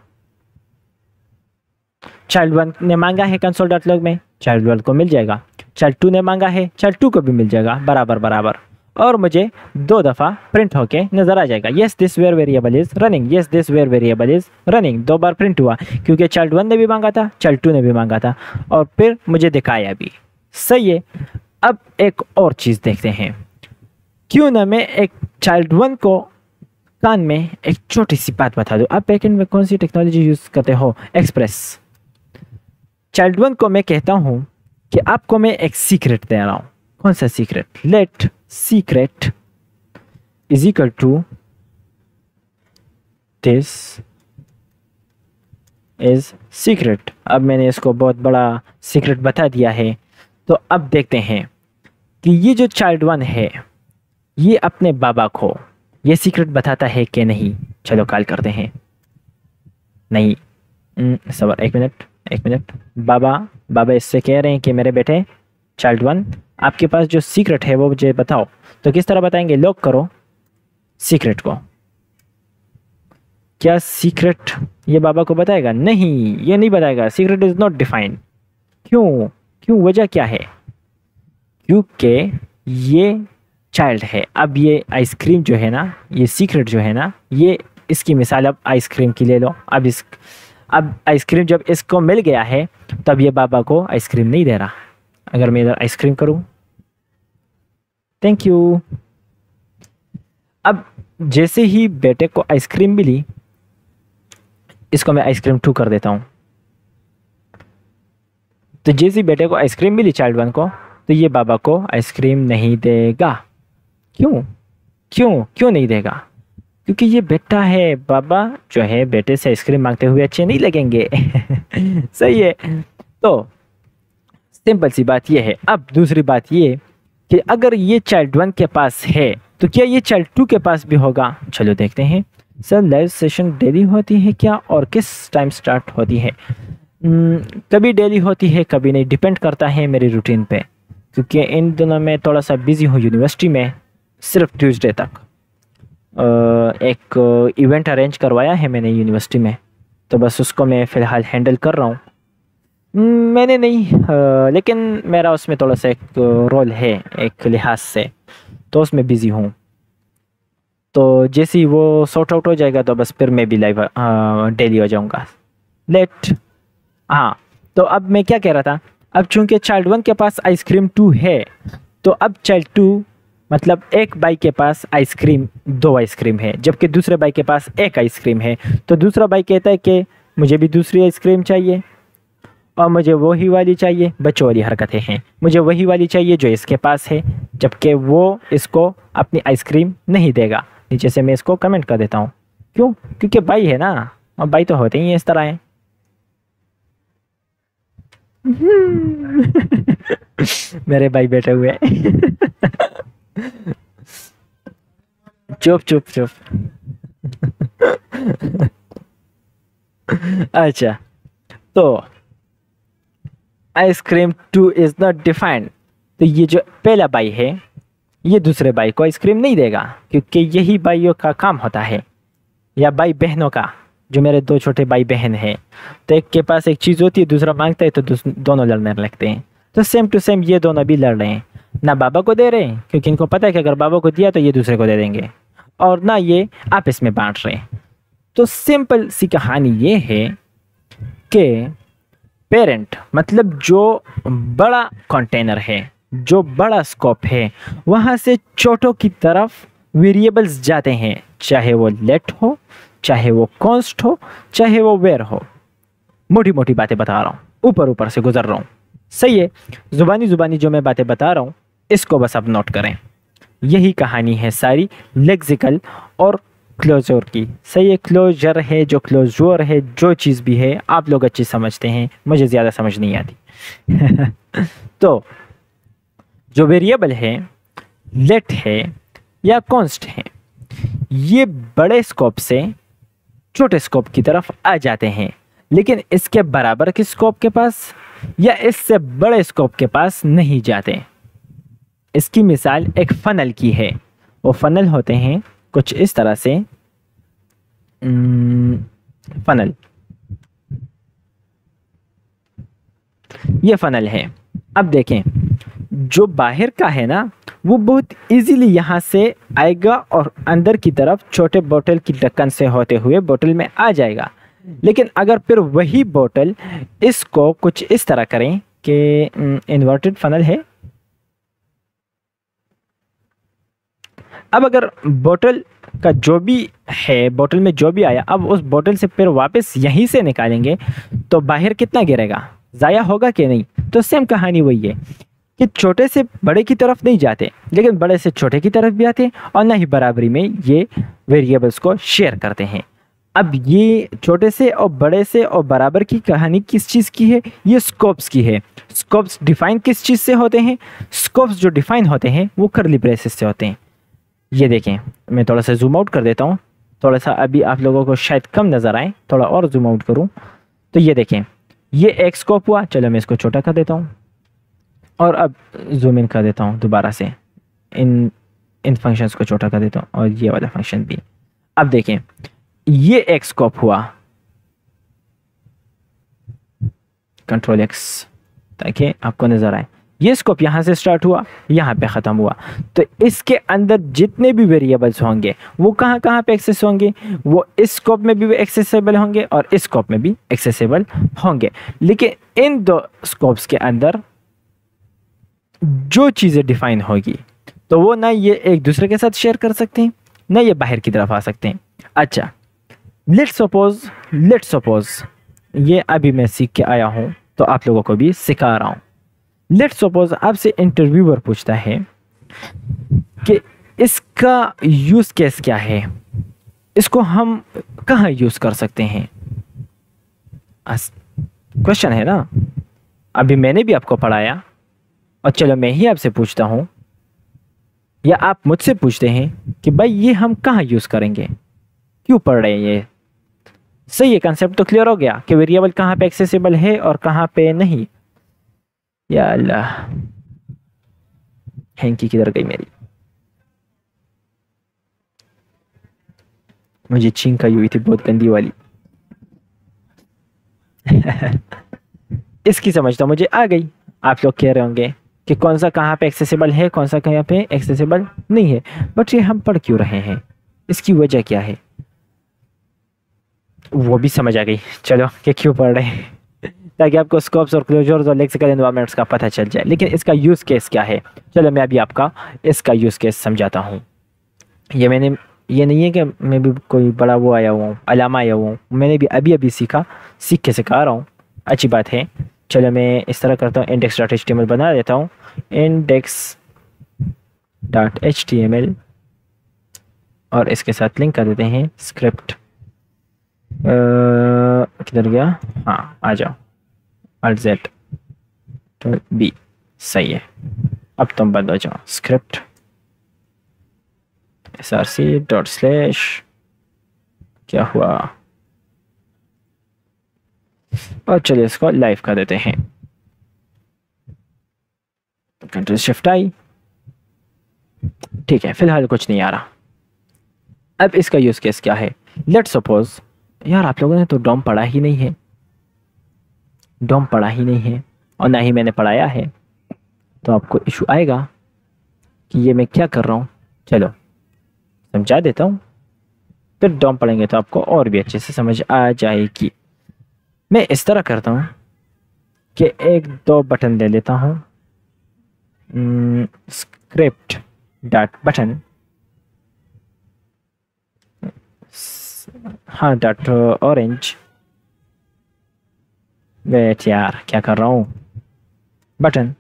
चाइल्ड 1 ने मांगा है कंसोल डॉट लॉग में, चाइल्ड 1 को मिल जाएगा। चाइल्ड 2 ने मांगा है, चाइल्ड 2 को भी मिल जाएगा, बराबर बराबर। और मुझे 2 दफ़ा प्रिंट होके नज़र आ जाएगा। Yes this where variable is running, yes this where variable is running. 2 बार प्रिंट हुआ क्योंकि चाइल्ड 1 ने भी मांगा था, चाइल्ड 2 ने भी मांगा था, और फिर मुझे दिखाया भी। सही है। अब एक और चीज़ देखते हैं। क्यों ना मैं एक चाइल्ड 1 को कान में एक छोटी सी बात बता दूँ। आप बैकएंड में कौन सी टेक्नोलॉजी यूज़ करते हो? एक्सप्रेस। चाइल्ड 1 को मैं कहता हूँ कि आपको मैं एक सीक्रेट दे रहा हूँ। कौन सा secret? Let secret is equal to this is secret. अब मैंने इसको बहुत बड़ा सीक्रेट बता दिया है। तो अब देखते हैं कि ये जो चाइल्ड 1 है ये अपने बाबा को ये सीक्रेट बताता है कि नहीं। चलो कॉल करते हैं। नहीं, सबर, एक मिनट। बाबा इससे कह रहे हैं कि मेरे बेटे चाइल्ड 1, आपके पास जो सीक्रेट है वो मुझे बताओ। तो किस तरह बताएंगे? लॉक करो सीक्रेट को। क्या सीक्रेट ये बाबा को बताएगा? नहीं, ये नहीं बताएगा। Secret is not defined. क्यों? वजह क्या है? क्योंकि ये चाइल्ड है। अब ये आइसक्रीम जो है ना, ये सीक्रेट जो है ना, ये इसकी मिसाल अब आइसक्रीम की ले लो। अब आइसक्रीम जब इसको मिल गया है तब ये बाबा को आइसक्रीम नहीं दे रहा। अगर मैं इधर आइसक्रीम करूं, थैंक यू। अब जैसे ही बेटे को आइसक्रीम मिली, इसको मैं आइसक्रीम 2 कर देता हूं। तो जैसे ही बेटे को आइसक्रीम मिली चाइल्ड 1 को, तो ये बाबा को आइसक्रीम नहीं देगा। क्यों नहीं देगा? क्योंकि ये बेटा है। बाबा जो है बेटे से आइसक्रीम मांगते हुए अच्छे नहीं लगेंगे। सही है। तो सिंपल सी बात ये है। अब दूसरी बात ये कि अगर ये चाइल्ड 1 के पास है तो क्या ये चाइल्ड 2 के पास भी होगा? चलो देखते हैं। सर लाइव सेशन डेली होती है क्या, और किस टाइम स्टार्ट होती है? कभी डेली होती है, कभी नहीं, डिपेंड करता है मेरी रूटीन पे, क्योंकि इन दिनों में थोड़ा सा बिजी हूँ यूनिवर्सिटी में। सिर्फ ट्यूसडे तक एक इवेंट अरेंज करवाया है मैंने यूनिवर्सिटी में, तो बस उसको मैं फ़िलहाल हैंडल कर रहा हूँ। मैंने नहीं, लेकिन मेरा उसमें थोड़ा सा एक रोल है एक लिहाज से, तो उसमें बिज़ी हूँ। तो जैसे ही वो सॉर्ट आउट हो जाएगा तो बस फिर मैं भी लाइव डेली हो जाऊँगा। हाँ, तो अब मैं क्या कह रहा था। अब चूंकि चाइल्ड 1 के पास आइसक्रीम 2 है, तो अब चाइल्ड 2 मतलब एक भाई के पास आइसक्रीम 2 आइसक्रीम है, जबकि दूसरे भाई के पास 1 आइसक्रीम है। तो दूसरा भाई कहता है कि मुझे भी दूसरी आइसक्रीम चाहिए, और मुझे वही वाली चाहिए। बच्चों वाली हरकतें हैं। मुझे वही वाली चाहिए जो इसके पास है, जबकि वो इसको अपनी आइसक्रीम नहीं देगा। नीचे से मैं इसको कमेंट कर देता हूँ। क्यों? क्योंकि भाई है ना, और भाई तो होते ही इस तरह हैं। मेरे भाई बैठे हुए चुप। अच्छा, तो आइसक्रीम 2 इज नॉट डिफाइंड। तो ये जो पहला भाई है ये दूसरे भाई को आइसक्रीम नहीं देगा, क्योंकि यही भाइयों का काम होता है, या भाई बहनों का। जो मेरे 2 छोटे भाई बहन हैं, तो एक के पास एक चीज़ होती है, दूसरा मांगता है, तो दोनों लड़ने लगते हैं। तो सेम टू सेम ये दोनों भी लड़ रहे हैं। ना बाबा को दे रहे हैं, क्योंकि इनको पता है कि अगर बाबा को दिया तो ये दूसरे को दे देंगे, और ना ये आपस में बांट रहे हैं। तो सिंपल सी कहानी ये है कि पेरेंट मतलब जो बड़ा कंटेनर है, जो बड़ा स्कोप है, वहाँ से छोटों की तरफ वेरिएबल्स जाते हैं, चाहे वो लेट हो, चाहे वो कॉन्स्ट हो, चाहे वो वेर हो। मोटी मोटी बातें बता रहा हूँ, ऊपर से गुजर रहा हूँ। सही है। जुबानी जो मैं बातें बता रहा हूँ इसको बस आप नोट करें। यही कहानी है सारी लेक्सिकल और क्लोजर की। सही है। क्लोजर है, जो क्लोजर है, जो चीज़ भी है आप लोग अच्छी समझते हैं, मुझे ज़्यादा समझ नहीं आती। तो जो वेरिएबल है, लेट है या कॉन्स्ट है, ये बड़े स्कोप से छोटे स्कोप की तरफ आ जाते हैं, लेकिन इसके बराबर के स्कोप के पास या इससे बड़े स्कोप के पास नहीं जाते। इसकी मिसाल एक फनल की है। वो फनल होते हैं कुछ इस तरह से। फनल, ये फनल है। अब देखें, जो बाहर का है ना वो बहुत इजीली यहाँ से आएगा और अंदर की तरफ छोटे बोतल की ढक्कन से होते हुए बोतल में आ जाएगा। लेकिन अगर फिर वही बोतल इसको कुछ इस तरह करें कि इन्वर्टेड फनल है, अब अगर बोतल का जो भी है, बोतल में जो भी आया, अब उस बोतल से फिर वापस यहीं से निकालेंगे तो बाहर कितना गिरेगा, ज़ाया होगा कि नहीं। तो सेम कहानी वही है कि छोटे से बड़े की तरफ नहीं जाते, लेकिन बड़े से छोटे की तरफ भी आते हैं और ना ही बराबरी में ये वेरिएबल्स को शेयर करते हैं। अब ये छोटे से और बड़े से और बराबर की कहानी किस चीज़ की है, ये स्कोप्स की है। स्कोप्स डिफाइन किस चीज़ से होते हैं, स्कोप्स जो डिफाइन होते हैं वो कर्ली ब्रेसेस से होते हैं। ये देखें, मैं थोड़ा सा जूम आउट कर देता हूँ, थोड़ा सा अभी आप लोगों को शायद कम नज़र आए, थोड़ा और जूम आउट करूँ तो ये देखें, ये एक स्कोप हुआ। चलो मैं इसको छोटा कर देता हूँ और अब जूम इन कर देता हूँ दोबारा से, इन फंक्शंस को छोटा कर देता हूँ और ये वाला फंक्शन भी। अब देखें, ये एक स्कोप हुआ, कंट्रोल एक्स ताकि आपको नज़र आए। ये स्कोप यहाँ से स्टार्ट हुआ, यहाँ पे ख़त्म हुआ। तो इसके अंदर जितने भी वेरिएबल्स होंगे वो कहाँ कहाँ पे एक्सेस होंगे, वो इस स्कोप में भी एक्सेसिबल होंगे और इस स्कोप में भी एक्सेसिबल होंगे। लेकिन इन दो स्कोप्स के अंदर जो चीज़ें डिफाइन होगी तो वो ना ये एक दूसरे के साथ शेयर कर सकते हैं, ना ये बाहर की तरफ आ सकते हैं। अच्छा, लेट्स सपोज ये अभी मैं सीख के आया हूँ तो आप लोगों को भी सिखा रहा हूँ। लेट्स सपोज आपसे इंटरव्यूअर पूछता है कि इसका यूज़ केस क्या है, इसको हम कहाँ यूज़ कर सकते हैं। क्वेश्चन है ना, अभी मैंने भी आपको पढ़ाया और चलो मैं ही आपसे पूछता हूँ या आप मुझसे पूछते हैं कि भाई ये हम कहाँ यूज़ करेंगे, क्यों पढ़ रहे हैं ये। सही है, कंसेप्ट तो क्लियर हो गया कि वेरिएबल कहाँ पे एक्सेसिबल है और कहाँ पे नहीं। या अल्लाह, हैंकी किधर गई मेरी, मुझे छींक आई हुई थी बहुत गंदी वाली। इसकी समझ तो मुझे आ गई। आप लोग कह रहे होंगे कि कौन सा कहाँ पे एक्सेसिबल है, कौन सा कहाँ पे एक्सेसिबल नहीं है, बट ये हम पढ़ क्यों रहे हैं, इसकी वजह क्या है, वो भी समझ आ गई। चलो कि क्यों पढ़ रहे हैं, ताकि आपको स्कोप्स और क्लोजर्स और लेक्सिकल एनवायरनमेंट्स का पता चल जाए। लेकिन इसका यूज़ केस क्या है, चलो मैं अभी आपका इसका यूज़ केस समझाता हूँ। ये नहीं है कि मैं भी कोई बड़ा वो आया हुआ हूँ, अलामा आया हुआ हूँ, मैंने भी अभी सीख के सिखा रहा हूँ, अच्छी बात है। चलो मैं इस तरह करता हूँ, index.html बना देता हूँ, index.html और इसके साथ लिंक कर देते हैं स्क्रिप्ट। किधर गया, हाँ आ जाओ, Alt+Z तो बी, सही है। अब तुम बंद हो जाओ, स्क्रिप्ट src./ क्या हुआ, और चलिए इसको लाइव कर देते हैं, कंट्रोल शिफ्ट आई, ठीक है। फिलहाल कुछ नहीं आ रहा। अब इसका यूज केस क्या है, लेट्स सपोज, यार आप लोगों ने तो डॉम पढ़ा ही नहीं है, डॉम पढ़ा ही नहीं है और ना ही मैंने पढ़ाया है, तो आपको इशू आएगा कि ये मैं क्या कर रहा हूँ। चलो समझा देता हूँ, फिर डॉम पढ़ेंगे तो आपको और भी अच्छे से समझ आ जाएगी। मैं इस तरह करता हूँ कि एक दो बटन ले लेता हूँ, स्क्रिप्ट डॉट बटन, हाँ डॉट ऑरेंज, वेट यार क्या कर रहा हूँ, बटन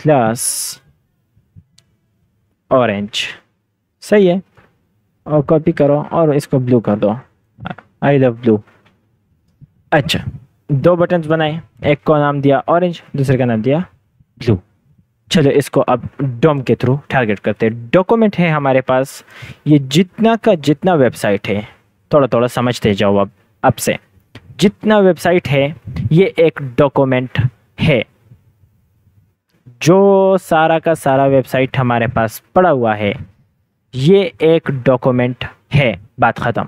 क्लास ऑरेंज, सही है। और कॉपी करो और इसको ब्लू कर दो, आई लव ब्लू। अच्छा, दो बटन्स बनाए, एक को नाम दिया ऑरेंज, दूसरे का नाम दिया ब्लू। चलो इसको अब डॉम के थ्रू टारगेट करते हैं। डॉक्यूमेंट है हमारे पास, ये जितना का जितना वेबसाइट है, थोड़ा थोड़ा समझते जाओ अब से, जितना वेबसाइट है ये एक डॉक्यूमेंट है। जो सारा का सारा वेबसाइट हमारे पास पड़ा हुआ है ये एक डॉक्यूमेंट है, बात ख़त्म।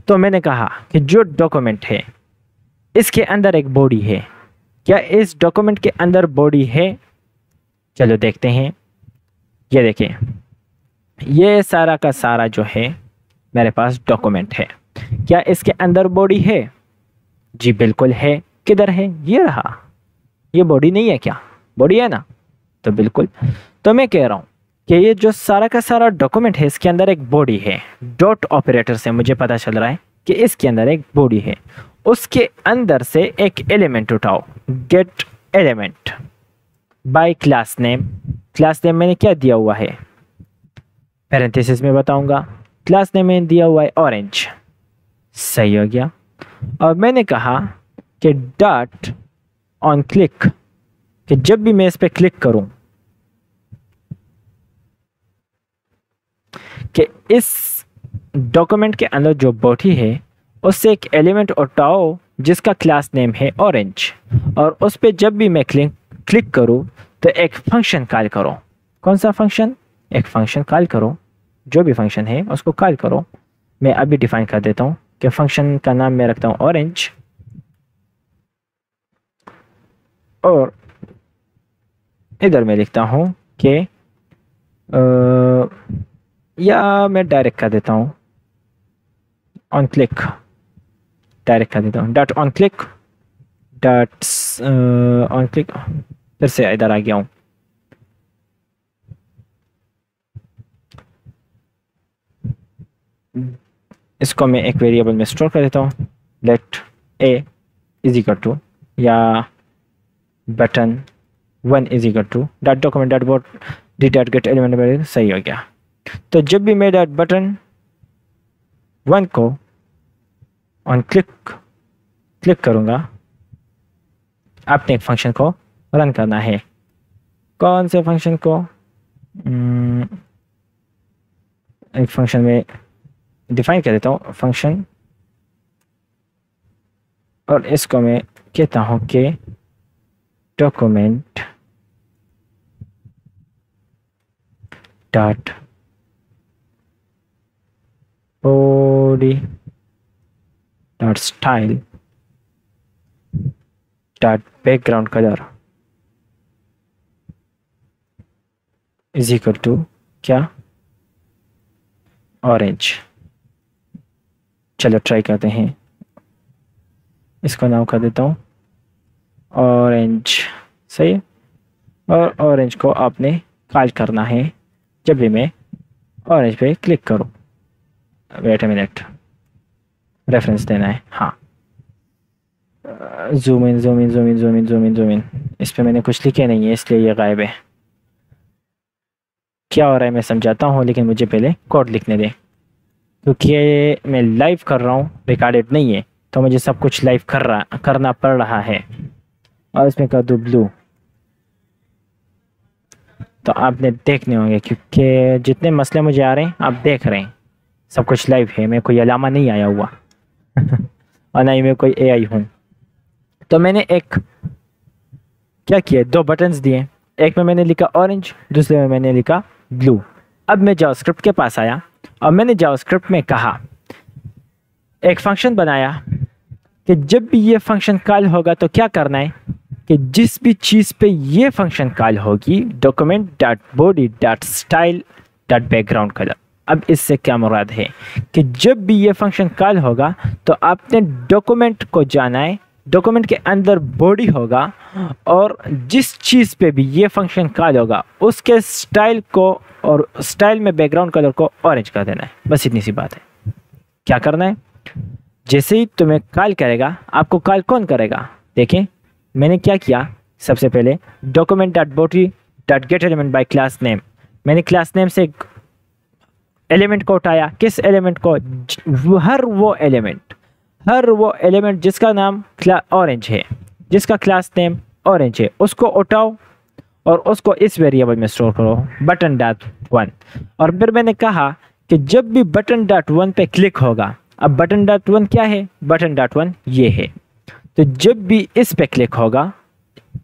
तो मैंने कहा कि जो डॉक्यूमेंट है इसके अंदर एक बॉडी है, क्या इस डॉक्यूमेंट के अंदर बॉडी है? चलो देखते हैं। ये देखिए, ये सारा का सारा जो है मेरे पास डॉक्यूमेंट है। क्या इसके अंदर बॉडी है? जी बिल्कुल है। किधर है? ये रहा। ये बॉडी नहीं है क्या? बॉडी है ना, तो बिल्कुल। तो मैं कह रहा हूँ कि ये जो सारा का सारा डॉक्यूमेंट है इसके अंदर एक बॉडी है। डॉट ऑपरेटर से मुझे पता चल रहा है कि इसके अंदर एक बॉडी है। उसके अंदर से एक एलिमेंट उठाओ, gate element by class name. Class name मैंने क्या दिया हुआ है, पैरेंथेसिस में बताऊंगा। क्लास नेम मैंने दिया हुआ है ऑरेंज, सही हो गया। और मैंने कहा कि डॉट ऑन क्लिक, कि जब भी मैं इस पर क्लिक करूं कि इस डॉक्यूमेंट के अंदर जो बॉडी है उससे एक एलिमेंट उठाओ जिसका क्लास नेम है ऑरेंज, और उस पर जब भी मैं क्लिक करूं तो एक फंक्शन कॉल करो। कौन सा फंक्शन? एक फंक्शन कॉल करो, जो भी फंक्शन है उसको कॉल करो। मैं अभी डिफाइन कर देता हूं कि फंक्शन का नाम मैं रखता हूं ऑरेंज, और इधर मैं लिखता हूं कि या मैं डायरेक्ट कर देता हूं ऑन क्लिक, डायरेक्ट कर देता हूं dot on click, dot on click. फिर से इधर आ गया हूं। इसको मैं एक वेरिएबल में स्टोर कर देता हूं, let a is equal to या button 1 is equal to dot document dot board d dot get element. सही हो गया। तो जब भी मैं डॉट बटन 1 को ऑन क्लिक करूंगा, आपने एक फंक्शन को रन करना है। कौन से फंक्शन को? एक फंक्शन में डिफाइन कर देता हूँ फंक्शन, और इसको मैं कहता हूँ कि document dot body dot style dot background colour is equal to क्या? ऑरेंज। चलो ट्राई करते हैं। इसको नाम कर देता हूँ ऑरेंज, सही है। और ऑरेंज को आपने कॉल करना है जब भी मैं ऑरेंज पे क्लिक करूँ। वेट अ मिनट, रेफरेंस देना है। हाँ, zoom in zoom in zoom in zoom in zoom in zoom in. इस पे मैंने कुछ लिखे नहीं है इसलिए ये गायब है। क्या हो रहा है मैं समझाता हूँ, लेकिन मुझे पहले कोड लिखने दें, क्योंकि मैं लाइव कर रहा हूँ, रिकॉर्डेड नहीं है, तो मुझे सब कुछ लाइव करना पड़ रहा है। और इसमें कर दूँ ब्लू, तो आपने देखने होंगे, क्योंकि जितने मसले मुझे आ रहे हैं आप देख रहे हैं, सब कुछ लाइव है। मैं कोई अलामा नहीं आया हुआ और ना ही मैं कोई एआई हूँ। तो मैंने एक क्या किया, 2 बटन्स दिए। एक में मैंने लिखा ऑरेंज, दूसरे में मैंने लिखा ब्लू। अब मैं जावास्क्रिप्ट के पास आया और मैंने जावास्क्रिप्ट में कहा, एक फंक्शन बनाया कि जब भी ये फंक्शन कॉल होगा तो क्या करना है कि जिस भी चीज़ पे ये फंक्शन कॉल होगी, document dot body dot style dot background colour. अब इससे क्या मुराद है कि जब भी ये फंक्शन कॉल होगा तो आपने डॉक्यूमेंट को जाना है, डॉक्यूमेंट के अंदर बॉडी होगा, और जिस चीज़ पे भी ये फंक्शन कॉल होगा उसके स्टाइल को, और स्टाइल में बैकग्राउंड कलर को ऑरेंज कर देना है। बस इतनी सी बात है। क्या करना है, जैसे ही तुम्हें कॉल करेगा, आपको कॉल कौन करेगा? देखें मैंने क्या किया। सबसे पहले document dot body dot get element by class name, मैंने क्लास नेम से एलिमेंट को उठाया। किस एलिमेंट को? हर वो एलिमेंट जिसका नाम ऑरेंज है, जिसका क्लास नेम ऑरेंज है, उसको उठाओ और उसको इस वेरिएबल में स्टोर करो, बटन डॉट 1। और फिर मैंने कहा कि जब भी बटन डॉट 1 पे क्लिक होगा, अब बटन डॉट 1 क्या है? बटन डॉट 1 ये है। तो जब भी इस पे क्लिक होगा,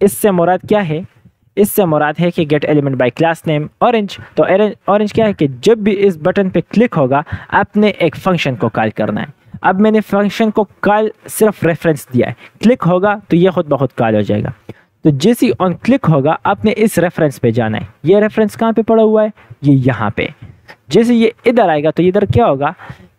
इससे मुराद क्या है? इससे मुराद है कि gate element by class name orange. तो ऑरेंज क्या है कि जब भी इस बटन पे क्लिक होगा आपने एक फंक्शन को कॉल करना है। अब मैंने फंक्शन को कॉल सिर्फ रेफरेंस दिया है, क्लिक होगा तो ये खुद ब खुद कॉल हो जाएगा। तो जैसे ही ऑन क्लिक होगा आपने इस रेफरेंस पे जाना है। ये रेफरेंस कहाँ पे पड़ा हुआ है, ये यहाँ पे। जैसे ये इधर आएगा तो इधर क्या होगा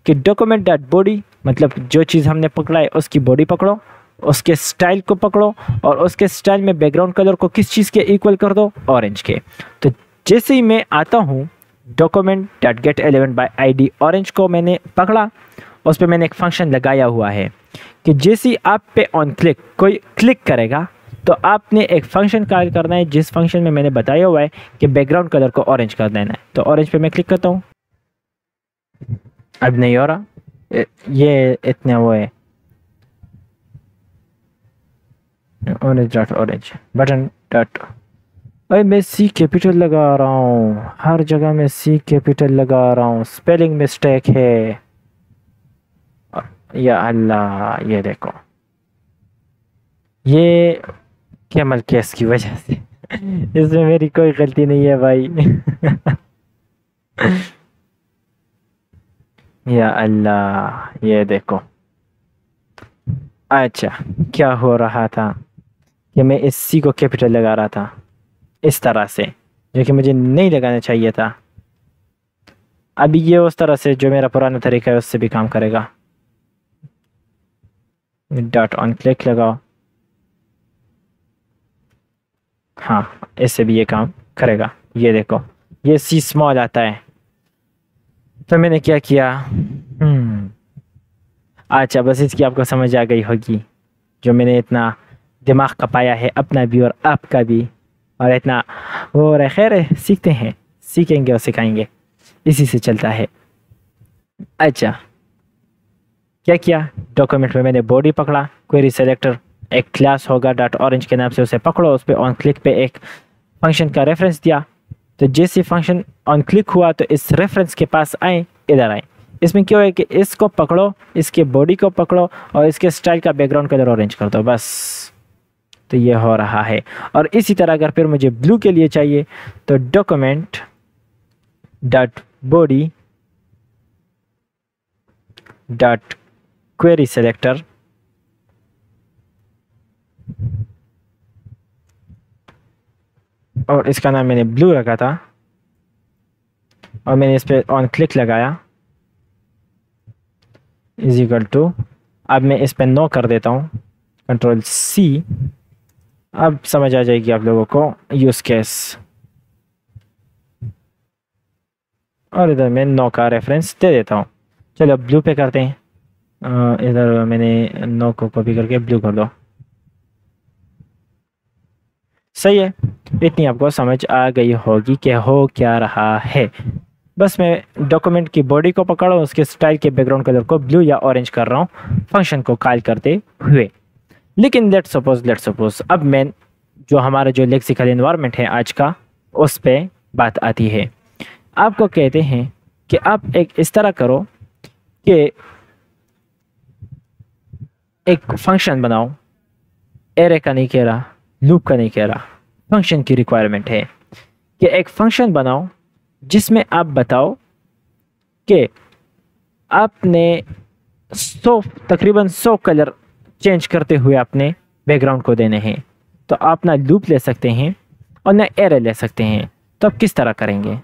कि डॉक्यूमेंट डॉट बॉडी, मतलब जो चीज़ हमने पकड़ा है उसकी बॉडी पकड़ो, उसके स्टाइल को पकड़ो और उसके स्टाइल में बैकग्राउंड कलर को किस चीज़ के इक्वल कर दो, ऑरेंज के। तो जैसे ही मैं आता हूँ document dot get element by ID orange को मैंने पकड़ा, उस पर मैंने एक फंक्शन लगाया हुआ है कि जैसे ही आप पे ऑन क्लिक कोई क्लिक करेगा तो आपने एक फंक्शन कॉल करना है, जिस फंक्शन में मैंने बताया हुआ है कि बैकग्राउंड कलर को ऑरेंज कर देना है। तो ऑरेंज पे मैं क्लिक करता हूँ, अब नहीं हो रहा, ये इतना वो है orange dot orange button dot. अरे मैं सी कैपिटल लगा रहा हूँ, हर जगह मैं सी कैपिटल लगा रहा हूँ, स्पेलिंग मिस्टेक है। या अल्लाह, ये देखो ये कैमल केस की वजह से इसमें मेरी कोई गलती नहीं है भाई या अल्लाह, ये देखो। अच्छा, क्या हो रहा था कि मैं इस सी को कैपिटल लगा रहा था इस तरह से, जो कि मुझे नहीं लगाना चाहिए था। अभी ये उस तरह से जो मेरा पुराना तरीका है उससे भी काम करेगा। डॉट ऑन क्लिक लगाओ, हाँ इससे भी ये काम करेगा। ये देखो ये सी स्मॉल आता है। तो मैंने क्या किया, अच्छा बस इसकी आपको समझ आ गई होगी, जो मैंने इतना दिमाग खपाया है अपना भी और आपका भी, और इतना वो रहे। खैर है, सीखते हैं, सीखेंगे और सिखाएंगे, इसी से चलता है। अच्छा क्या किया, डॉक्यूमेंट में मैंने बॉडी पकड़ा, क्वेरी सेलेक्टर एक क्लास होगा डॉट ऑरेंज के नाम से, उसे पकड़ो, उस पर ऑन क्लिक पे एक फंक्शन का रेफरेंस दिया। तो जैसे फंक्शन ऑन क्लिक हुआ तो इस रेफरेंस के पास आए, इधर आए। इसमें क्या है कि इसको पकड़ो, इसके बॉडी को पकड़ो और इसके स्टाइल का बैकग्राउंड कलर ऑरेंज कर दो, बस। तो ये हो रहा है। और इसी तरह अगर फिर मुझे ब्लू के लिए चाहिए तो document dot body dot query selector, और इसका नाम मैंने ब्लू रखा था, और मैंने इस पर ऑन क्लिक लगाया इज इक्वल टू, अब मैं इस पर नो कर देता हूँ, कंट्रोल सी। अब समझ आ जाएगी आप लोगों को यूज केस, और इधर मैं नो का रेफरेंस दे देता हूँ। चलो ब्लू पे करते हैं, इधर मैंने नो को कॉपी करके ब्लू कर दो, सही है। इतनी आपको समझ आ गई होगी कि हो क्या रहा है। बस मैं डॉक्यूमेंट की बॉडी को पकड़ा, उसके स्टाइल के बैकग्राउंड कलर को ब्लू या ऑरेंज कर रहा हूँ फंक्शन को कॉल करते हुए। लेकिन लेट्स सपोज अब मैं जो हमारा जो लेक्सिकल एनवायरनमेंट है आज का, उस पे बात आती है। आपको कहते हैं कि आप एक इस तरह करो कि एक फंक्शन बनाओ, एरे का नहीं कह रहा, लूप का नहीं कह रहा, फंक्शन की रिक्वायरमेंट है कि एक फंक्शन बनाओ जिसमें आप बताओ कि आपने तकरीबन 100 कलर चेंज करते हुए अपने बैकग्राउंड को देने हैं। तो आप ना लूप ले सकते हैं और ना एरे ले सकते हैं। तो आप किस तरह करेंगे,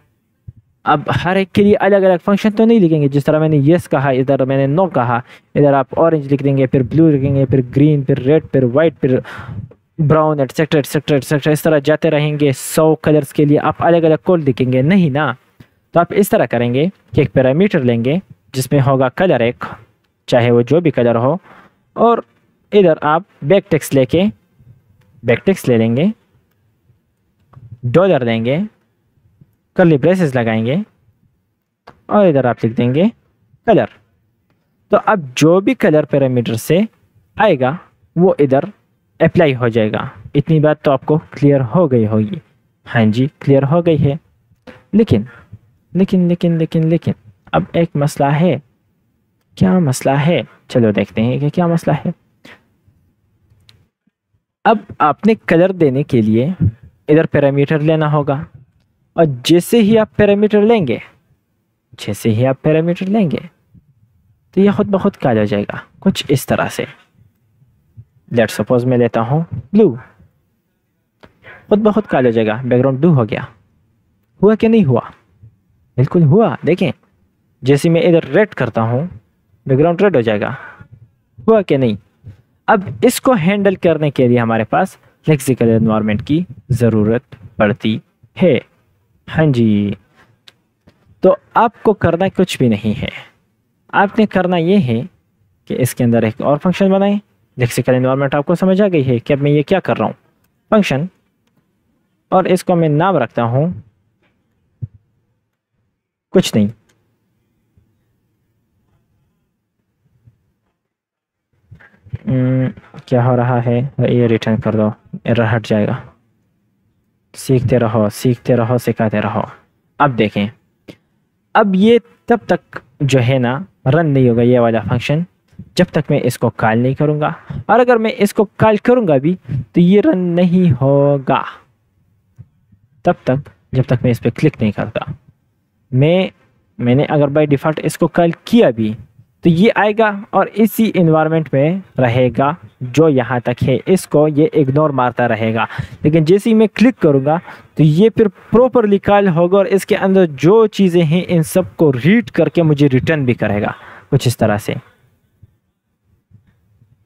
अब हर एक के लिए अलग अलग फंक्शन तो नहीं लिखेंगे। जिस तरह मैंने येस कहा, इधर मैंने नो कहा, इधर आप ऑरेंज लिख देंगे, फिर ब्लू लिखेंगे, फिर ग्रीन, फिर रेड, फिर वाइट, फिर ब्राउन, एटसेट्रा एटसेट्रा एटसेट्रा, इस तरह जाते रहेंगे। 100 कलर्स के लिए आप अलग अलग कोड लिखेंगे, नहीं ना। तो आप इस तरह करेंगे कि एक पैरामीटर लेंगे जिसमें होगा कलर एक, चाहे वो जो भी कलर हो, और इधर आप बैक टेक्स्ट ले लेंगे, डॉलर देंगे, कर्ली ब्रेसेस लगाएंगे, और इधर आप लिख देंगे कलर। तो अब जो भी कलर पैरामीटर से आएगा वो इधर अप्लाई हो जाएगा। इतनी बात तो आपको क्लियर हो गई होगी। हाँ जी, क्लियर हो गई है। लेकिन लेकिन लेकिन लेकिन लेकिन अब एक मसला है। क्या मसला है, चलो देखते हैं कि क्या मसला है। अब आपने कलर देने के लिए इधर पैरामीटर लेना होगा, और जैसे ही आप पैरामीटर लेंगे तो ये खुद ब खुद काला हो जाएगा कुछ इस तरह से। लेट्स सपोज मैं लेता हूँ ब्लू, खुद ब खुद काला हो जाएगा, बैकग्राउंड ब्लू हो गया। हुआ कि नहीं हुआ? बिल्कुल हुआ। देखें जैसे मैं इधर रेड करता हूँ बैकग्राउंड रेड हो जाएगा। हुआ कि नहीं? अब इसको हैंडल करने के लिए हमारे पास लेक्सिकल एनवायरनमेंट की ज़रूरत पड़ती है। हाँ जी, तो आपको करना कुछ भी नहीं है, आपने करना ये है कि इसके अंदर एक और फंक्शन बनाएं। लेक्सिकल एनवायरनमेंट आपको समझ आ गई है कि अब मैं ये क्या कर रहा हूँ, फंक्शन, और इसको मैं नाम रखता हूँ कुछ नहीं, क्या हो रहा है ये रिटर्न कर दो, एरर हट जाएगा। सीखते रहो सीखते रहो सिखाते रहो। अब देखें, अब ये तब तक जो है ना रन नहीं होगा ये वाला फंक्शन जब तक मैं इसको कॉल नहीं करूँगा, और अगर मैं इसको कॉल करूँगा भी तो ये रन नहीं होगा तब तक जब तक मैं इस पर क्लिक नहीं करता। मैंने अगर बाय डिफ़ॉल्ट इसको कॉल किया भी तो ये आएगा और इसी इन्वायरमेंट में रहेगा जो यहाँ तक है, इसको ये इग्नोर मारता रहेगा। लेकिन जैसे ही मैं क्लिक करूँगा तो ये फिर प्रॉपरली कॉल होगा और इसके अंदर जो चीज़ें हैं इन सब को रीड करके मुझे रिटर्न भी करेगा कुछ इस तरह से।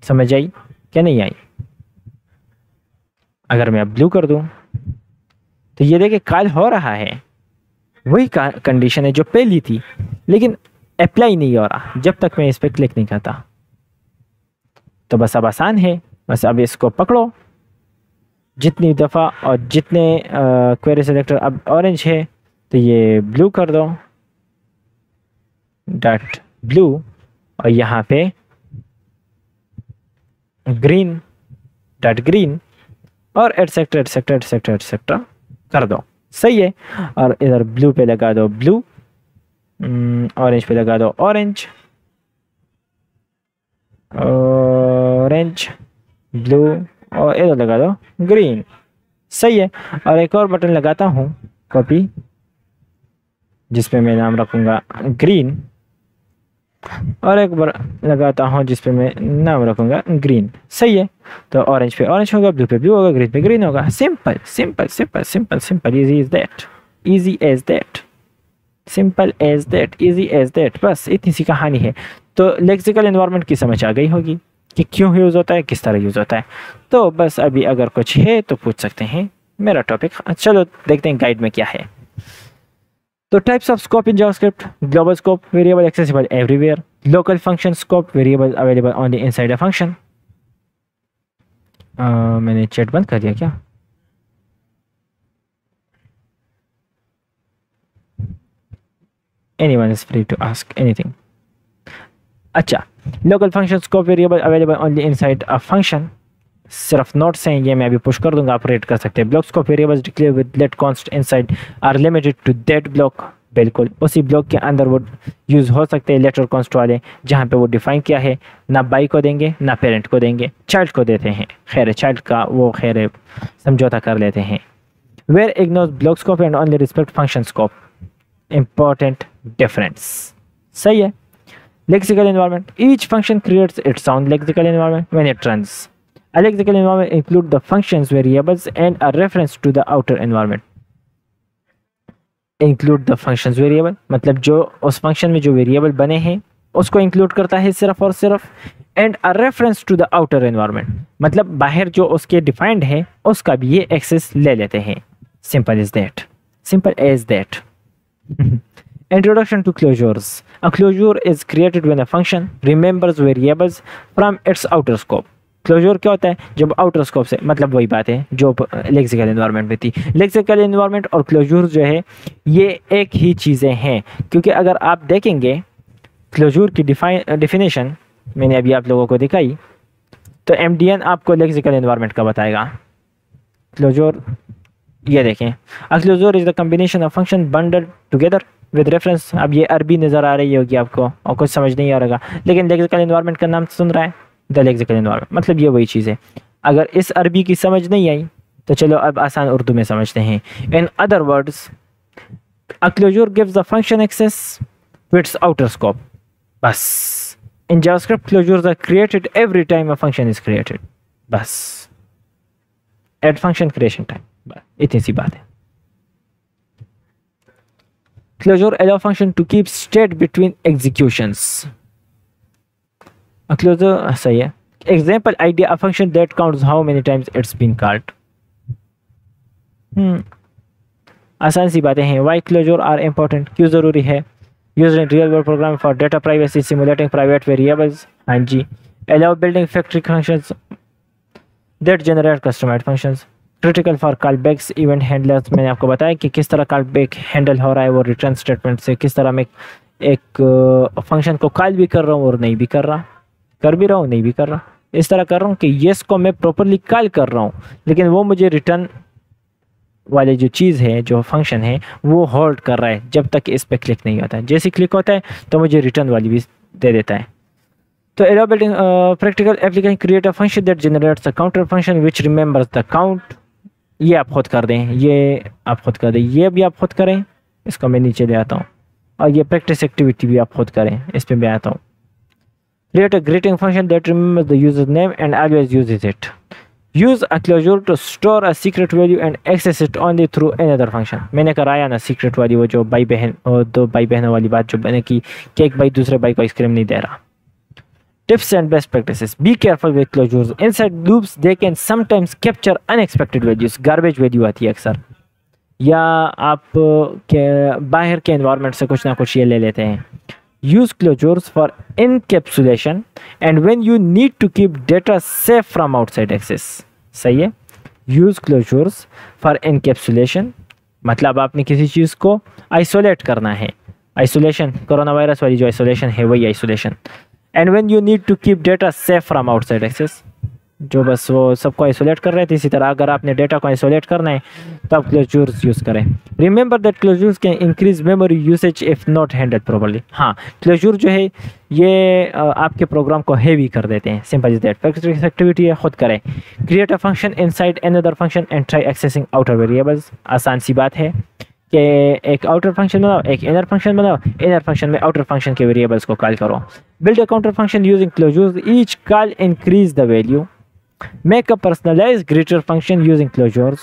समझ आई क्या नहीं आई? अगर मैं अब ब्लू कर दूँ तो ये देखिए कॉल हो रहा है, वही कंडीशन है जो पहली थी, लेकिन अप्लाई नहीं हो रहा जब तक मैं इस पर क्लिक नहीं करता। तो बस अब आसान है, बस अब इसको पकड़ो जितनी दफ़ा और जितने क्वेरी सेलेक्टर अब ऑरेंज है तो ये ब्लू कर दो, डॉट ब्लू, और यहाँ पे ग्रीन डॉट ग्रीन, और एटसेट्रा एटसेट्रा एटसेट्रा एटसेट्रा कर दो। सही है। और इधर ब्लू पे लगा दो ब्लू, ऑरेंज पे लगा दो ऑरेंज, ऑरेंज ब्लू, और इधर लगा दो ग्रीन। सही है। और एक और बटन लगाता हूँ कॉपी जिसपे मैं नाम रखूँगा ग्रीन, और एक बार लगाता हूँ जिस पे मैं नाम रखूँगा ग्रीन। सही है। तो ऑरेंज पे ऑरेंज होगा, ब्लू पे ब्लू होगा, ग्रीन पे ग्रीन होगा। Simple simple simple simple simple, easy is that, easy as that, simple as that, easy as that. बस इतनी सी कहानी है। तो लेक्सिकल एनवायरनमेंट की समझ आ गई होगी कि क्यों यूज़ होता है, किस तरह यूज़ होता है। तो बस अभी अगर कुछ है तो पूछ सकते हैं। मेरा टॉपिक चलो देखते हैं गाइड में क्या है। तो types of scope in JavaScript: global scope, variable accessible everywhere; local function scope, variable available only inside a function. मैंने चैट बंद कर दिया क्या? Anyone is free to ask anything. अच्छा, local function scope, variable available only inside a function, सिर्फ notes हैं ये, मैं अभी पुश कर दूंगा, आप रेड कर सकते हैं। Block scope, variables declare with let const inside are limited to that block. बिल्कुल उसी ब्लॉक के अंदर वो यूज़ हो सकते हैं लेट और कॉन्स्ट वाले, जहाँ पे वो डिफाइन किया है, ना बाई को देंगे ना पेरेंट को देंगे, चाइल्ड को देते हैं। खैर चाइल्ड का वो खैर समझौता कर लेते हैं। Var ignores block scope and only respect function scope, important difference. सही है। Lexical environment: each function creates its own lexical environment when it runs. A lexical environment includes the functions variables and a reference to the outer environment. Include the functions variable मतलब जो उस function में जो variable बने हैं उसको include करता है सिर्फ और सिर्फ, and a reference to the outer environment मतलब बाहर जो उसके डिफाइंड है उसका भी ये एक्सेस ले लेते हैं। Simple is that, simple as that. Introduction to closures. A closure is created when a function remembers variables from its outer scope. Closure क्या होता है? जब आउटर स्कोप से, मतलब वही बात है जो लेक्सिकल एनवायरनमेंट में थी। लेक्सिकल एनवायरनमेंट और क्लोजर जो है ये एक ही चीज़ें हैं, क्योंकि अगर आप देखेंगे क्लोजर की डिफिनेशन मैंने अभी आप लोगों को दिखाई, तो MDN आपको लेक्सिकल एनवायरनमेंट का बताएगा। क्लोजर ये देखें, a closure is the combination of function bundled together with reference. अब ये अरबी नज़र आ रही होगी आपको और कुछ समझ नहीं आ रहा, लेकिन लेक्सिकल एनवायरनमेंट का नाम सुन रहा है, द लेक्सिकल एनवायरनमेंट, मतलब ये वही चीज़ है। अगर इस अरबी की समझ नहीं आई तो चलो अब आसान उर्दू में समझते हैं। In other words, a closure gives the function access to its outer scope. बस In JavaScript, closures are created every time a function is created. बस add function creation time, बस इतनी सी बात है. Closure allow function to keep state between executions. A closure सही है. Example idea, a function that counts how many times it's been called. आसान सी बातें हैं. Why closure are important? क्यों ज़रूरी है? Used in real world programming for data privacy, simulating private variables. हाँ जी. Allow building factory functions that generate customized functions. Critical for callbacks, event handlers. मैंने आपको बताया कि किस तरह callback handle हो रहा है वो return statement से, किस तरह मैं एक फंक्शन को कॉल भी कर रहा हूँ और नहीं भी कर रहा, कर भी रहा हूँ नहीं भी कर रहा. इस तरह कर रहा हूँ कि येस को मैं प्रॉपरली कॉल कर रहा हूँ, लेकिन वो मुझे रिटर्न वाले जो चीज़ है, जो फंक्शन है, वो होल्ड कर रहा है जब तक इस पर क्लिक नहीं होता है. जैसे क्लिक होता है तो मुझे रिटर्न वाली भी दे देता है. तो allow building practical application create a function that generates a counter function which remembers the count. ये आप खुद कर दें, ये आप खुद कर दें, ये भी आप खुद करें. इसको मैं नीचे ले आता हूँ. और ये प्रैक्टिस एक्टिविटी भी आप खुद करें, इस पर मैं आता हूँ. Create a greeting function that remembers the user name and always uses it. Use a closure to store a secret value and access it only through another function. मैंने कराया ना secret वाली, वो जो भाई बहन और दो भाई बहनों वाली बात जो मैंने की कि एक भाई दूसरे भाई को आइसक्रीम नहीं दे रहा. Tips and best practices. Be careful with closures. Inside loops, they can sometimes capture unexpected values. Garbage value आती है अक्सर. या आप के बाहर के environment से कुछ ना कुछ ये ले लेते हैं. Use closures for encapsulation and when you need to keep data safe from outside access. सही है. Use closures for encapsulation मतलब आपने किसी चीज़ को isolate करना है. Isolation, कोरोना वायरस वाली जो isolation है वही isolation. And when you need to keep data safe from outside access, जो बस वो सबको आइसोलेट कर रहे थे, इसी तरह अगर आपने डेटा को आइसोलेट करना है तो आप क्लोजर्स यूज़ करें. Remember that closures can increase memory usage if not handled properly. हाँ, क्लोजर जो है ये आपके प्रोग्राम को हेवी कर देते हैं. Simple is that. Practice activity है, खुद करें. Create a function inside another function and try accessing outer variables. आसान सी बात है कि एक आउटर फंक्शन बनाओ, एक इनर फंक्शन बनाओ, इनर फंक्शन में आउटर फंक्शन के वेरिएबल्स को कॉल करो. Build a counter function using closures. Each call increase the value. Make a personalized greeter function using closures.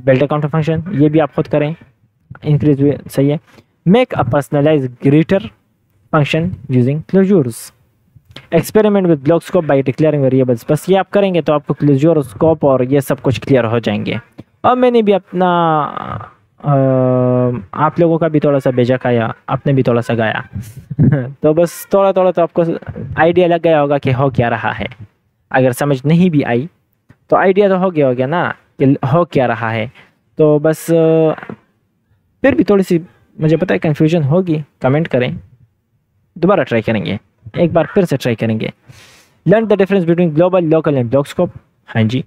Build a counter function. ये भी आप खुद करें. Increase भी सही है. Make a personalized greeter function using closures. Experiment with block scope by declaring variables. बस ये आप करेंगे तो आपको closure scope और ये सब कुछ क्लियर हो जाएंगे. और मैंने भी अपना आप लोगों का भी थोड़ा सा भेजा खाया, आपने भी थोड़ा सा गाया. तो बस थोड़ा थोड़ा तो आपको आइडिया लग गया होगा कि हो क्या रहा है. अगर समझ नहीं भी आई तो आइडिया तो हो गया ना कि हो क्या रहा है. तो बस फिर भी थोड़ी सी मुझे पता है कन्फ्यूजन होगी. कमेंट करें, दोबारा ट्राई करेंगे, एक बार फिर से ट्राई करेंगे. Learn the difference between global, local and block scope. हाँ जी.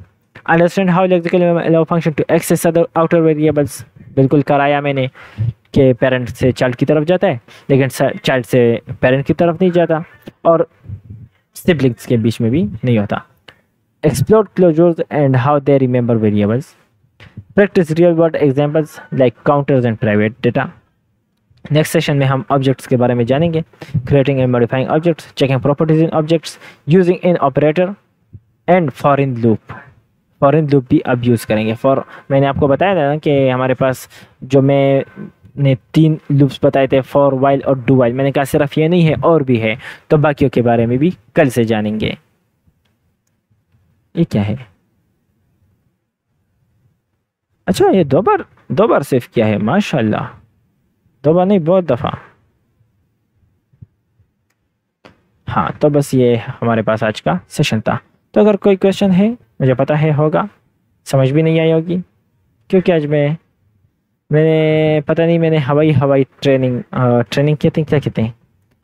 Understand how lexical allow function to access other outer variables. बिल्कुल कराया मैंने कि पेरेंट से चाइल्ड की तरफ जाता है, लेकिन चाइल्ड से पेरेंट की तरफ नहीं जाता, और सिबलिंग्स के बीच में भी नहीं होता. Explore closures and how they remember variables. Practice real world examples like counters and private data. Next session में हम ऑब्जेक्ट्स के बारे में जानेंगे. Creating and modifying objects, checking properties in objects, using in operator and for in loop. For in loop भी अब use करेंगे. For मैंने आपको बताया था ना कि हमारे पास जो मैंने 3 लूप्स बताए थे, फॉर वाइल और डू वाइल. मैंने कहा सिर्फ ये नहीं है और भी है, तो बाकियों के बारे में भी कल से जानेंगे. ये क्या है? अच्छा, ये दो बार सेव किया है. माशाल्लाह, 2 बार नहीं, बहुत दफ़ा. हाँ, तो बस ये हमारे पास आज का सेशन था. तो अगर कोई क्वेश्चन है, मुझे पता है होगा, समझ भी नहीं आई होगी, क्योंकि आज मैंने पता नहीं, मैंने हवाई ट्रेनिंग कहते हैं, क्या कहते हैं,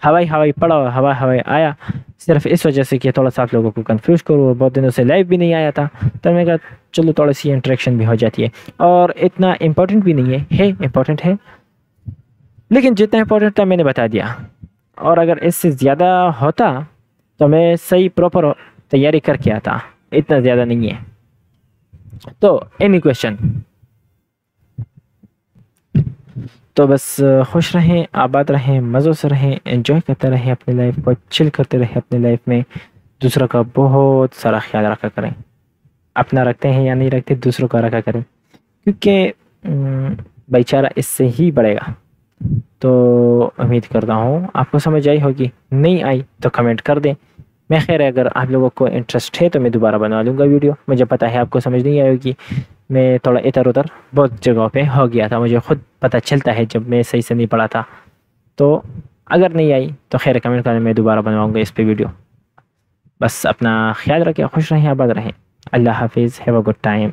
हवाई पढ़ा, हवाई आया, सिर्फ इस वजह से कि थोड़ा सा आप लोगों को कंफ्यूज करूँ. बहुत दिनों से लाइव भी नहीं आया था, तो मैंने कहा चलो थोड़ी सी इंटरेक्शन भी हो जाती है. और इतना इम्पोर्टेंट भी नहीं है, इम्पोर्टेंट है, लेकिन जितना इम्पोर्टेंट था मैंने बता दिया. और अगर इससे ज़्यादा होता तो मैं सही प्रॉपर तैयारी करके आता. इतना ज़्यादा नहीं है. तो एनी क्वेश्चन? तो बस खुश रहें, आबाद रहें, मज़ों से रहें, एंजॉय करते रहें अपनी लाइफ को, चिल करते रहें अपनी लाइफ में। दूसरों का बहुत सारा ख्याल रखा करें। अपना रखते हैं या नहीं रखते, दूसरों का रखा करें, क्योंकि भाईचारा इससे ही बढ़ेगा। तो उम्मीद करता हूँ आपको समझ आई होगी, नहीं आई तो कमेंट कर दें। मैं खैर अगर आप लोगों को इंटरेस्ट है तो मैं दोबारा बना लूँगा वीडियो। मुझे पता है आपको समझ नहीं आएगी, मैं थोड़ा इधर उधर बहुत जगहों पे हो गया था, मुझे खुद पता चलता है जब मैं सही से नहीं पढ़ा था। तो अगर नहीं आई तो खैर कमेंट करें, मैं दोबारा बनवाऊँगा इस पे वीडियो। बस अपना ख्याल रखें, खुश रहें, आबाद रहें। अल्लाह हाफिज़, हैव अ गुड टाइम।